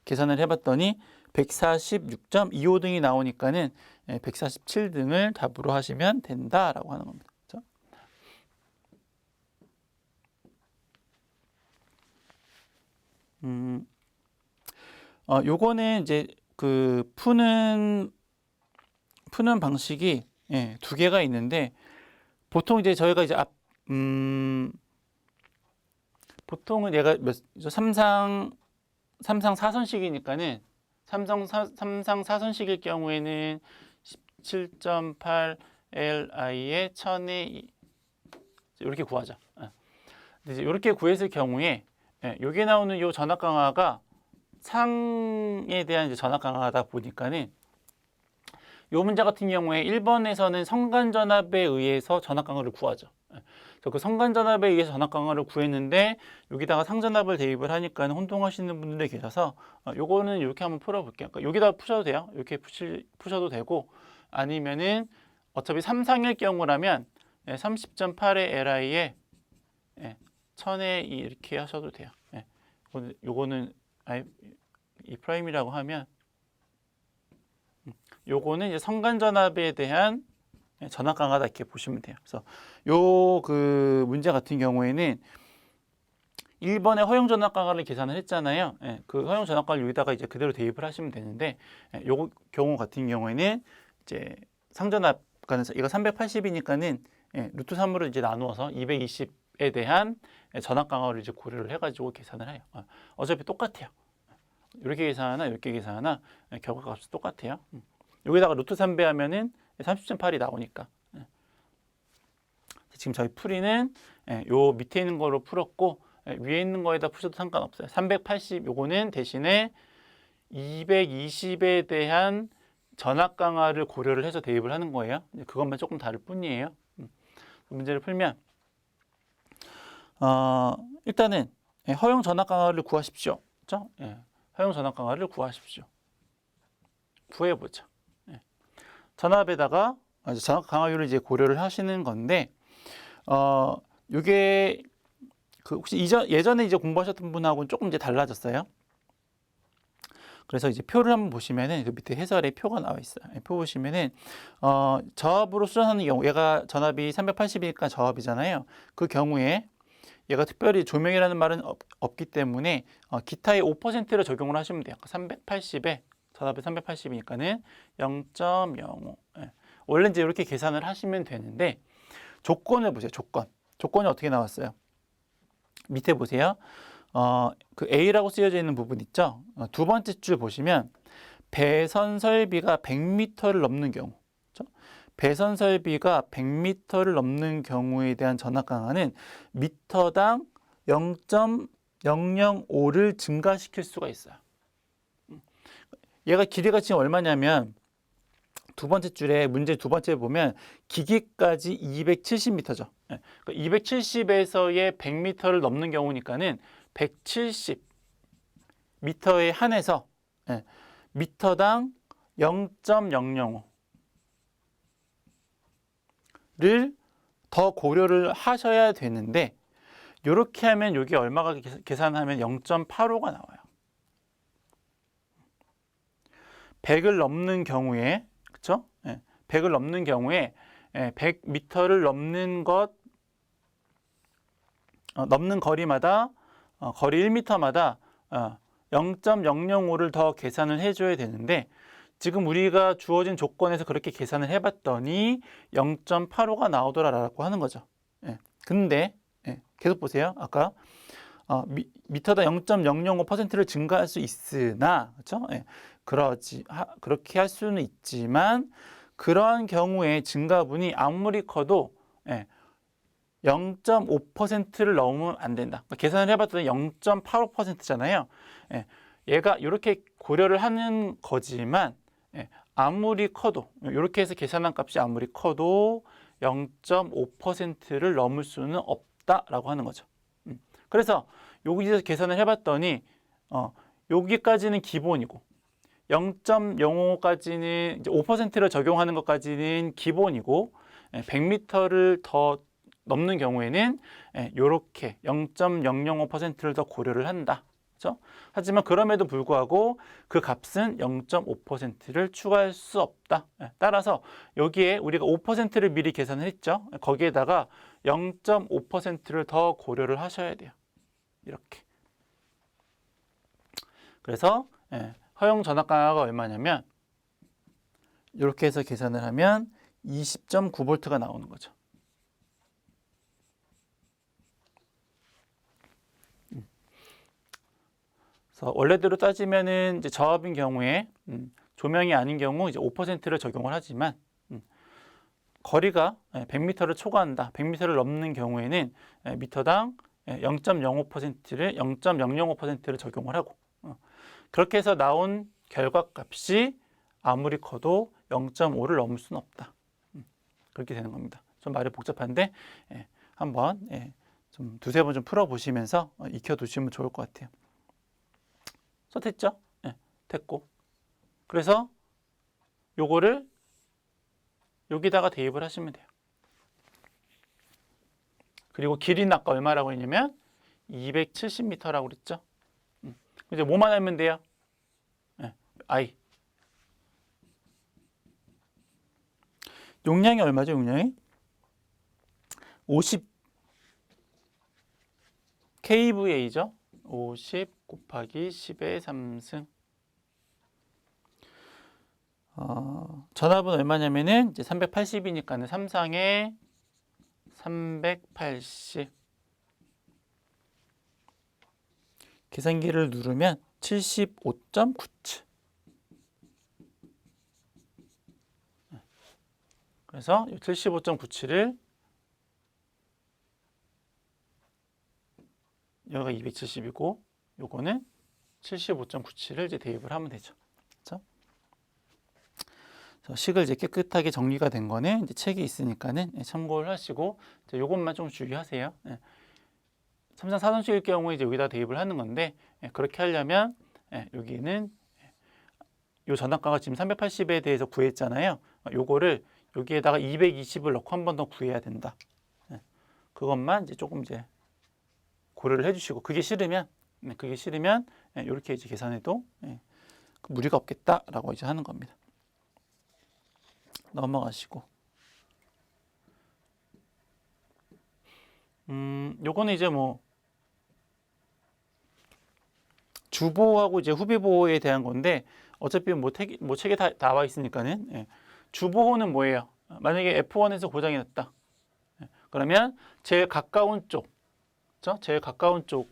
계산을 해봤더니 146.25등이 나오니까는 147등을 답으로 하시면 된다라고 하는 겁니다. 그렇죠? 요거는 이제 그 푸는 방식이 두 개가 있는데, 보통 이제 저희가 이제 보통은 얘가 삼상 4선식이니까는 삼상 4선식일 경우에는 17.8 Li에 1000에 2 이렇게 구하죠. 이제 이렇게 구했을 경우에 여기 나오는 요 전압 강화가 상에 대한 이제 전압 강화다 보니까는 요 문제 같은 경우에 1번에서는 성간 전압에 의해서 전압 강화를 구하죠. 그래서 그 성간 전압에 의해서 전압 강화를 구했는데 여기다가 상전압을 대입을 하니까 혼동하시는 분들이 계셔서 요거는 이렇게 한번 풀어볼게요. 그러니까 여기다 푸셔도 돼요. 이렇게 푸셔도 되고, 아니면은 어차피 삼상일 경우라면 30.8의 Li에 1000에 2 이렇게 하셔도 돼요. 요거는 이 프라임이라고 하면 요거는 이제 성간 전압에 대한 전압 강화다 이렇게 보시면 돼요. 그래서 요 그 문제 같은 경우에는 1번에 허용 전압 강화를 계산을 했잖아요. 그 허용 전압 강화를 여기다가 이제 그대로 대입을 하시면 되는데, 요 경우 같은 경우에는 이제 상전압 이거 380이니까는 루트 3으로 이제 나누어서 220에 대한 전압 강화를 이제 고려를 해가지고 계산을 해요. 어차피 똑같아요. 이렇게 계산하나 이렇게 계산하나 결과값이 똑같아요. 여기다가 루트 3 배하면은 30.8이 나오니까. 지금 저희 풀이는 요 밑에 있는 거로 풀었고, 위에 있는 거에다 푸셔도 상관없어요. 380 요거는 대신에 220에 대한 전압 강화를 고려를 해서 대입을 하는 거예요. 그것만 조금 다를 뿐이에요. 문제를 풀면 일단은 허용 전압 강화를 구하십시오. 그렇죠? 허용 전압 강화를 구하십시오. 구해보죠. 전압에다가 전압 강화율을 이제 고려를 하시는 건데, 요게 그 혹시 예전에 이제 공부하셨던 분하고는 조금 이제 달라졌어요. 그래서 이제 표를 한번 보시면은 그 밑에 해설에 표가 나와 있어요. 표 보시면은 저압으로 수전하는 경우, 얘가 전압이 380이니까 저압이잖아요. 그 경우에 얘가 특별히 조명이라는 말은 없기 때문에 기타의 5%를 적용을 하시면 돼요. 380에 전압이 380이니까는 0.05. 원래 이제 이렇게 계산을 하시면 되는데, 조건을 보세요. 조건이 어떻게 나왔어요? 밑에 보세요. 그 A라고 쓰여져 있는 부분 있죠? 두 번째 줄 보시면 배선 설비가 100m를 넘는 경우, 그렇죠? 배선 설비가 100m를 넘는 경우에 대한 전압 강화는 미터당 0.005를 증가시킬 수가 있어요. 얘가 길이가 지금 얼마냐면 두 번째 줄에 문제 두 번째 보면 기기까지 270m죠. 270에서의 100m를 넘는 경우니까는 170m에 한해서 미터당 0.005를 더 고려를 하셔야 되는데 이렇게 하면 여기 얼마가 계산하면 0.85가 나와요. 100을 넘는 경우에 그렇죠? 100을 넘는 경우에 100m를 넘는 거리마다 거리 1m마다 0.005를 더 계산을 해줘야 되는데 지금 우리가 주어진 조건에서 그렇게 계산을 해봤더니 0.85가 나오더라라고 하는 거죠. 근데 계속 보세요. 아까 미터당 0.005%를 증가할 수 있으나 그렇죠? 그렇게 할 수는 있지만 그러한 경우에 증가분이 아무리 커도 0.5%를 넘으면 안 된다. 계산을 해봤더니 0.85%잖아요. 얘가 이렇게 고려를 하는 거지만 아무리 커도 이렇게 해서 계산한 값이 아무리 커도 0.5%를 넘을 수는 없다라고 하는 거죠. 그래서 여기서 계산을 해봤더니 여기까지는 기본이고 0.05까지는 이제 5%를 적용하는 것까지는 기본이고 100m를 더 넘는 경우에는 이렇게 0.005%를 더 고려를 한다. 그렇죠? 하지만 그럼에도 불구하고 그 값은 0.5%를 추가할 수 없다. 따라서 여기에 우리가 5%를 미리 계산을 했죠. 거기에다가 0.5%를 더 고려를 하셔야 돼요. 이렇게. 그래서 허용 전압 강화가 얼마냐면 이렇게 해서 계산을 하면 20.9V가 나오는 거죠. 그래서 원래대로 따지면은 이제 저압인 경우에 조명이 아닌 경우 이제 5%를 적용을 하지만 거리가 100m를 초과한다. 100m를 넘는 경우에는 미터당 0.005%를 적용을 하고 그렇게 해서 나온 결과값이 아무리 커도 0.5를 넘을 수는 없다. 그렇게 되는 겁니다. 좀 말이 복잡한데 한번 좀 두세 번 좀 풀어보시면서 익혀두시면 좋을 것 같아요. 됐죠? 됐고. 그래서 요거를 여기다가 대입을 하시면 돼요. 그리고 길이는 아까 얼마라고 했냐면 270m라고 그랬죠? 이제 뭐만 하면 돼요? I. 용량이 얼마죠, 용량이? 50 kVA죠? 50 곱하기 10의 3승. 전압은 얼마냐면은 이제 380이니까는 3상에 380. 계산기를 누르면 75.97. 그래서 75.97을 여기가 270이고 요거는 75.97을 이제 대입을 하면 되죠. 그렇죠? 그래서 식을 이제 깨끗하게 정리가 된 거는 이제 책이 있으니까는 참고를 하시고 요것만 좀 주의하세요. 3상 4선식일 경우에 이제 여기다 대입을 하는 건데 그렇게 하려면 여기는 요 전압가가 지금 380에 대해서 구했잖아요. 요거를 여기에다가 220을 넣고 한 번 더 구해야 된다. 그것만 이제 조금 이제 고려를 해주시고 그게 싫으면 이렇게 이제 계산해도 무리가 없겠다라고 이제 하는 겁니다. 넘어가시고 요거는 이제 뭐 주보하고 이제 후비보호에 대한 건데 어차피 뭐 책에 다 나와 있으니까는 주보호는 뭐예요? 만약에 F1에서 고장이 났다. 그러면 제일 가까운 쪽, 그렇죠? 제일 가까운 쪽에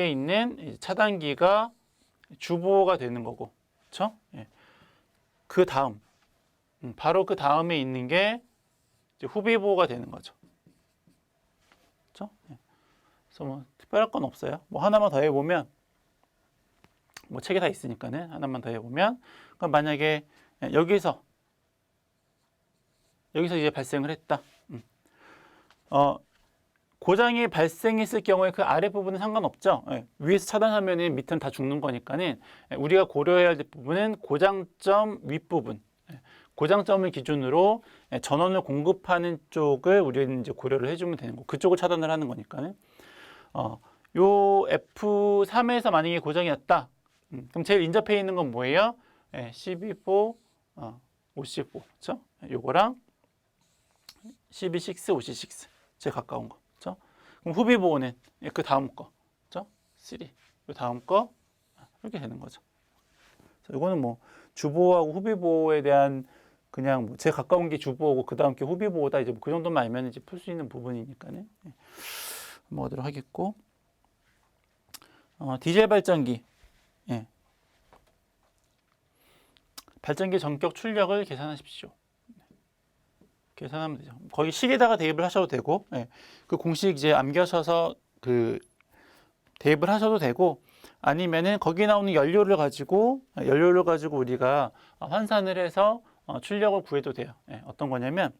있는 차단기가 주보호가 되는 거고, 그렇죠? 그 다음 바로 그 다음에 있는 게 이제 후비보호가 되는 거죠. 그렇죠? 그래서 뭐 특별할 건 없어요. 뭐 하나만 더 해보면 뭐 책에 다 있으니까는 하나만 더 해보면 그럼 만약에 여기서 이제 발생을 했다. 고장이 발생했을 경우에 그 아랫부분은 상관없죠. 위에서 차단하면 밑은 다 죽는 거니까는 우리가 고려해야 될 부분은 고장점 윗부분. 고장점을 기준으로 전원을 공급하는 쪽을 우리는 이제 고려를 해주면 되는 거. 그쪽을 차단을 하는 거니까는. 요 F3에서 만약에 고장이 났다. 그럼 제일 인접해 있는 건 뭐예요? 12.4, 54. 그렇죠? 요거랑 12.6, 56. 제일 가까운 거. 그렇죠? 그럼 후비 보호는 그 다음 거. 그렇죠? 3. 요 다음 거. 이렇게 되는 거죠. 이거는 뭐 주보호하고 후비보호에 대한 그냥 뭐 제일 가까운 게 주보호고 그 다음 게 후비보호다. 이제 뭐그 정도만 알면 이제 풀 수 있는 부분이니까는 뭐 하도록 하겠고. 디젤 발전기. 발전기 전격 출력을 계산하십시오. 계산하면 되죠. 거기 식에다가 대입을 하셔도 되고, 그 공식 이제 암기하셔서 그 대입을 하셔도 되고, 아니면은 거기 나오는 연료를 가지고 우리가 환산을 해서 출력을 구해도 돼요. 어떤 거냐면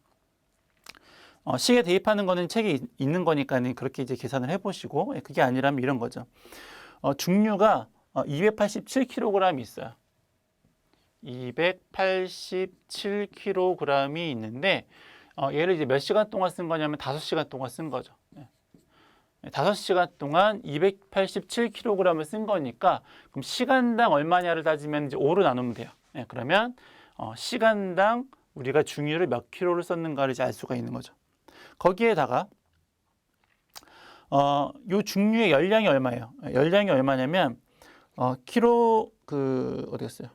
식에 대입하는 거는 책에 있는 거니까는 그렇게 이제 계산을 해보시고, 그게 아니라면 이런 거죠. 중류가 287kg이 있어요. 287kg이 있는데 얘를 이제 몇 시간 동안 쓴 거냐면 5시간 동안 쓴 거죠. 5시간 동안 287kg을 쓴 거니까 그럼 시간당 얼마냐를 따지면 이제 5로 나누면 돼요. 그러면 시간당 우리가 중유를 몇 킬로를 썼는가를 이제 알 수가 있는 거죠. 거기에다가 요 중유의 열량이 얼마예요? 열량이 얼마냐면 킬로 어디 갔어요?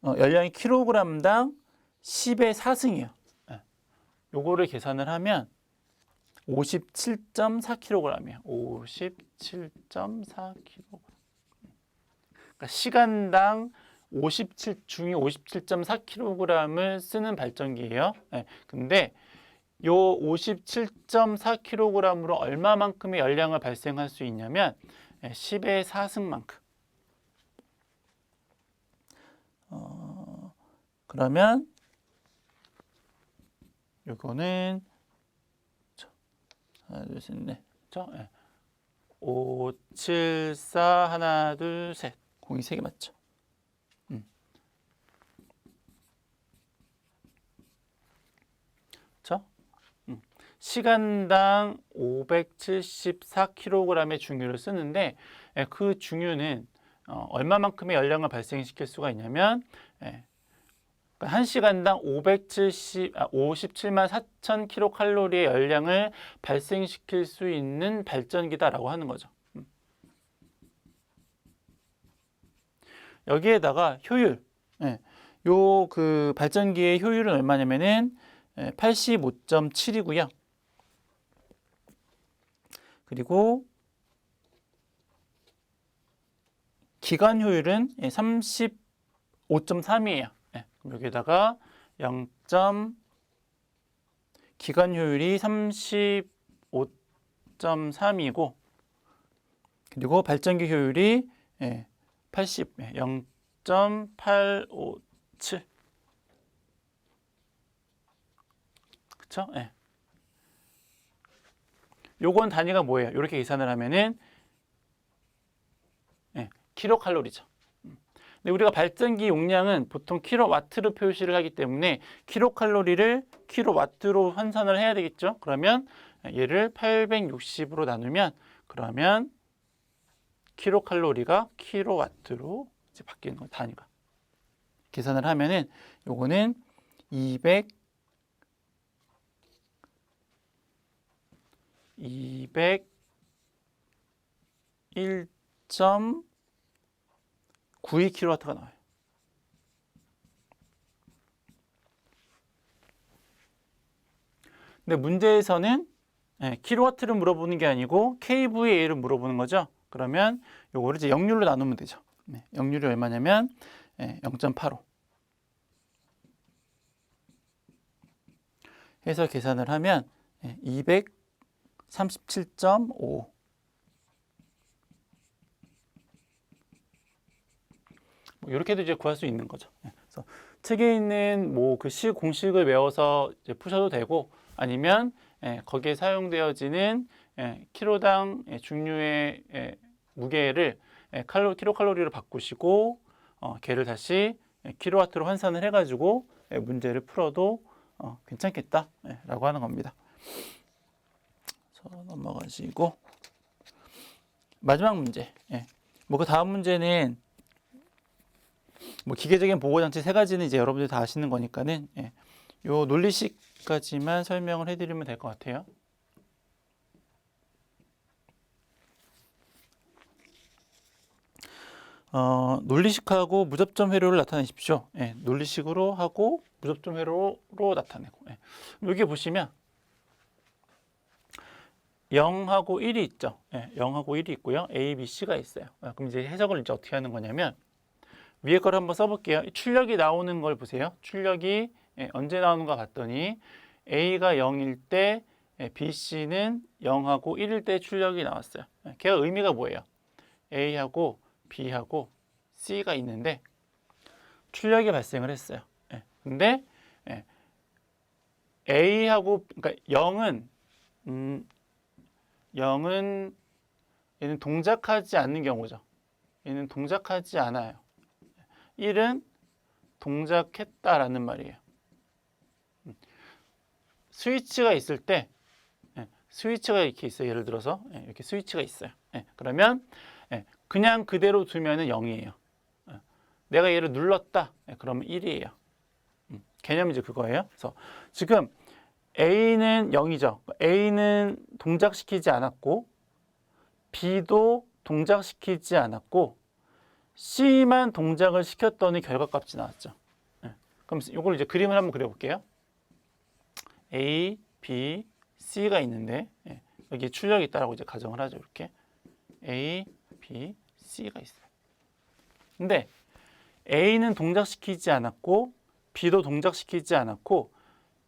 열량이 킬로그램당 10의 4승이에요. 요거를 계산을 하면 57.4kg이에요. 57.4kg. 그러니까 시간당 중이 57.4kg을 쓰는 발전기예요. 근데 요 57.4kg으로 얼마만큼의 열량을 발생할 수 있냐면 10의 4승만큼. 그러면 요거는 하나 둘 셋 넷. 5, 7, 4 하나 둘 셋. 공이 3개 맞죠? 그렇죠? 시간당 574kg의 중유를 쓰는데 그 중유는 얼마만큼의 열량을 발생시킬 수가 있냐면 1시간당 57만 4천 킬로칼로리의 열량을 발생시킬 수 있는 발전기다라고 하는 거죠. 여기에다가 효율, 요 그 발전기의 효율은 얼마냐면은 85.7이고요. 그리고 기관 효율은 35.3이에요. 여기다가 기관 효율이 35.3이고 그리고 발전기 효율이 0.857. 그쵸? 요건 단위가 뭐예요? 이렇게 계산을 하면은 킬로칼로리죠. 근데 우리가 발전기 용량은 보통 킬로와트로 표시를 하기 때문에 킬로칼로리를 킬로와트로 환산을 해야 되겠죠. 그러면 얘를 860으로 나누면 그러면 킬로칼로리가 킬로와트로 이제 바뀌는 거예요. 단위가. 계산을 하면은 요거는 201.92kW가 나와요. 근데 문제에서는 킬로와트를 물어보는 게 아니고 kVA를 물어보는 거죠. 그러면 요거를 이제 역률로 나누면 되죠. 역률이 얼마냐면 0.85. 해서 계산을 하면 237.5 이렇게도 이제 구할 수 있는 거죠. 그래서 책에 있는 뭐 그 공식을 외워서 이제 푸셔도 되고 아니면 거기에 사용되어지는 킬로당 중류의 무게를 킬로칼로리로 바꾸시고 걔를 다시 킬로와트로 환산을 해가지고 문제를 풀어도 괜찮겠다라고 하는 겁니다. 넘어가시고 마지막 문제. 뭐 그 다음 문제는 뭐 기계적인 보고 장치 세 가지는 이제 여러분들 다 아시는 거니까는 요 논리식까지만 설명을 해드리면 될 것 같아요. 논리식하고 무접점 회로를 나타내십시오. 논리식으로 하고 무접점 회로로 나타내고. 여기 보시면 0하고 1이 있죠. 0하고 1이 있고요. A, B, C가 있어요. 그럼 이제 해석을 이제 어떻게 하는 거냐면 위에 걸 한번 써볼게요. 출력이 나오는 걸 보세요. 출력이 언제 나오는가 봤더니 A가 0일 때 B, C는 0하고 1일 때 출력이 나왔어요. 걔가 의미가 뭐예요? A하고 B하고 C가 있는데 출력이 발생을 했어요. 근데 A하고 그러니까 0은 얘는 동작하지 않는 경우죠. 얘는 동작하지 않아요. 1은 동작했다라는 말이에요. 스위치가 있을 때 스위치가 이렇게 있어요. 예를 들어서 이렇게 스위치가 있어요. 그러면 그냥 그대로 두면은 0이에요. 내가 얘를 눌렀다. 그러면 1이에요. 개념이 이제 그거예요. 그래서 지금 A는 0이죠. A는 동작시키지 않았고 B도 동작시키지 않았고 C만 동작을 시켰더니 결과값이 나왔죠. 그럼 이걸 이제 그림을 한번 그려볼게요. A, B, C가 있는데 여기 출력이 있다라고 이제 가정을 하죠. 이렇게 A, B, C가 있어요. 근데 A는 동작시키지 않았고 B도 동작시키지 않았고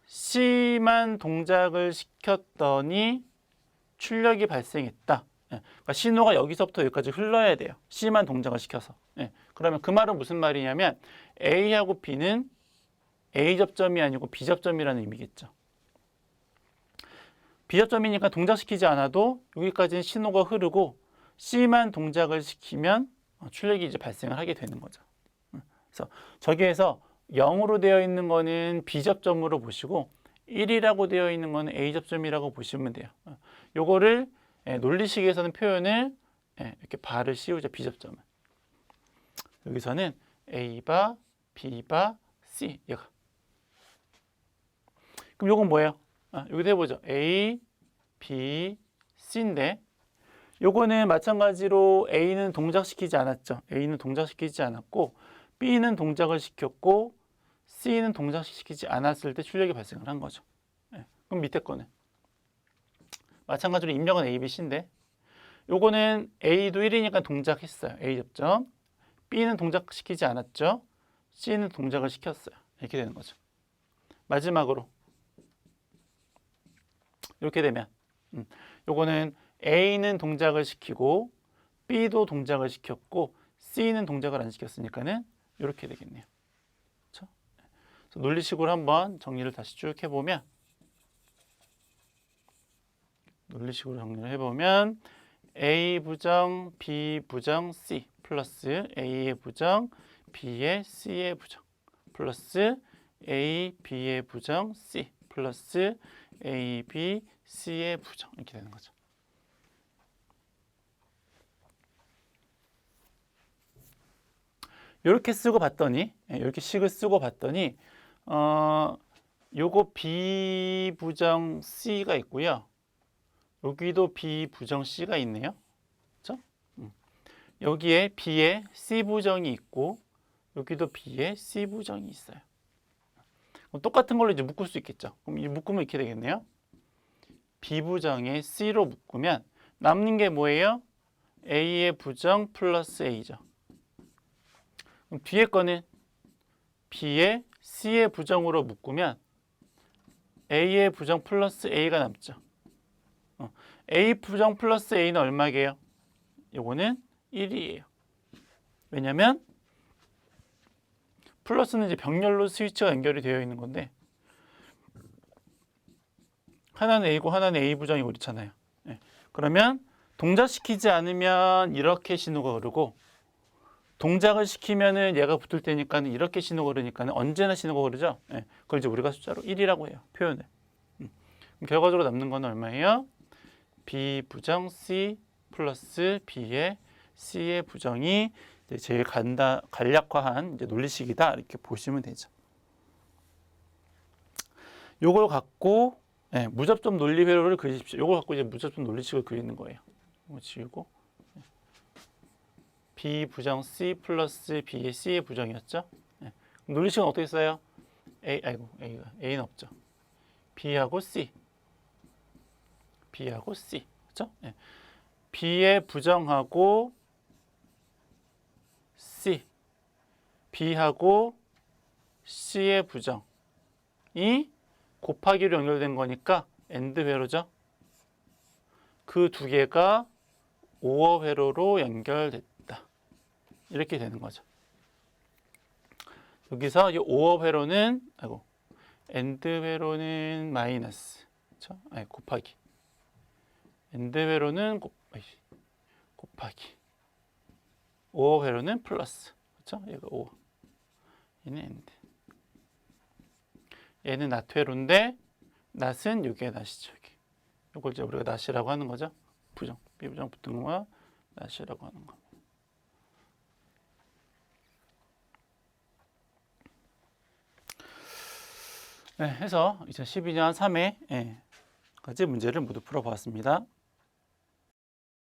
C만 동작을 시켰더니 출력이 발생했다. 그러니까 신호가 여기서부터 여기까지 흘러야 돼요. C만 동작을 시켜서. 그러면 그 말은 무슨 말이냐면 A하고 B는 A 접점이 아니고 B 접점이라는 의미겠죠. B 접점이니까 동작시키지 않아도 여기까지는 신호가 흐르고 C만 동작을 시키면 출력이 이제 발생을 하게 되는 거죠. 그래서 저기에서 0으로 되어 있는 거는 B 접점으로 보시고 1이라고 되어 있는 거는 A 접점이라고 보시면 돼요. 요거를 논리식에서는 표현을 이렇게 바를 씌우죠. B 접점은. 여기서는 A바, B바, C 얘가. 그럼 요건 뭐예요? 여기도 해보죠. A, B, C인데 요거는 마찬가지로 A는 동작시키지 않았죠. A는 동작시키지 않았고 B는 동작을 시켰고 C는 동작시키지 않았을 때 출력이 발생을 한 거죠. 그럼 밑에 거는 마찬가지로 입력은 A, B, C인데 요거는 A도 1이니까 동작했어요. A 접점. B는 동작시키지 않았죠. C는 동작을 시켰어요. 이렇게 되는 거죠. 마지막으로 이렇게 되면 요거는 A는 동작을 시키고 B도 동작을 시켰고 C는 동작을 안 시켰으니까는 이렇게 되겠네요. 그렇죠? 그래서 논리식으로 한번 정리를 다시 쭉 해보면 A 부정 B 부정 C 플러스 A의 부정 B의 C의 부정 플러스 A B의 부정 C 플러스 A B C의 부정 이렇게 되는 거죠. 이렇게 쓰고 봤더니 이렇게 식을 쓰고 봤더니 요거 B 부정 C가 있고요. 여기도 B 부정 C가 있네요. 그렇죠? 여기에 B에 C 부정이 있고 여기도 B에 C 부정이 있어요. 그럼 똑같은 걸로 이제 묶을 수 있겠죠. 그럼 이 묶으면 이렇게 되겠네요. B 부정에 C로 묶으면 남는 게 뭐예요? A의 부정 플러스 A죠. 그럼 뒤에 거는 B에 C의 부정으로 묶으면 A의 부정 플러스 A가 남죠. A 부정 플러스 A는 얼마게요? 요거는 1이에요. 왜냐면 플러스는 이제 병렬로 스위치가 연결이 되어 있는 건데 하나는 A고 하나는 A 부정이고 그렇잖아요. 네. 그러면 동작시키지 않으면 이렇게 신호가 흐르고 동작을 시키면은 얘가 붙을 테니까는 이렇게 신호가 흐르니까는 언제나 신호가 흐르죠. 네. 그걸 이제 우리가 숫자로 1이라고 해요. 표현을. 결과적으로 남는 건 얼마예요? B 부정 C 플러스 B의 C의 부정이 이제 제일 간략화한 이제 논리식이다 이렇게 보시면 되죠. 요걸 갖고 무접점 논리 회로를 그리십시오. 요걸 갖고 이제 무접점 논리식을 그리는 거예요. 이거 지우고 B 부정 C 플러스 B의 C의 부정이었죠. 논리식은 어떻게 써요? A는 없죠. B하고 C. B하고 C. 그렇죠? B의 부정하고 C. B하고 C의 부정이 곱하기로 연결된 거니까 AND 회로죠. 그 두 개가 OR 회로로 연결됐다. 이렇게 되는 거죠. 여기서 이 OR 회로는 AND 회로는 마이너스. 그렇죠? 곱하기. AND 회로는 곱하기. OR 회로는 플러스. 그렇죠? 얘가 OR. 얘는 AND. 얘는 낫 회로인데 낫은 여기에 낫이죠. 여기. 이걸 이제 우리가 낫이라고 하는 거죠. 부정, 비부정 붙은 거가 낫이라고 하는 거. 네, 해서 2012년 3회까지 문제를 모두 풀어보았습니다.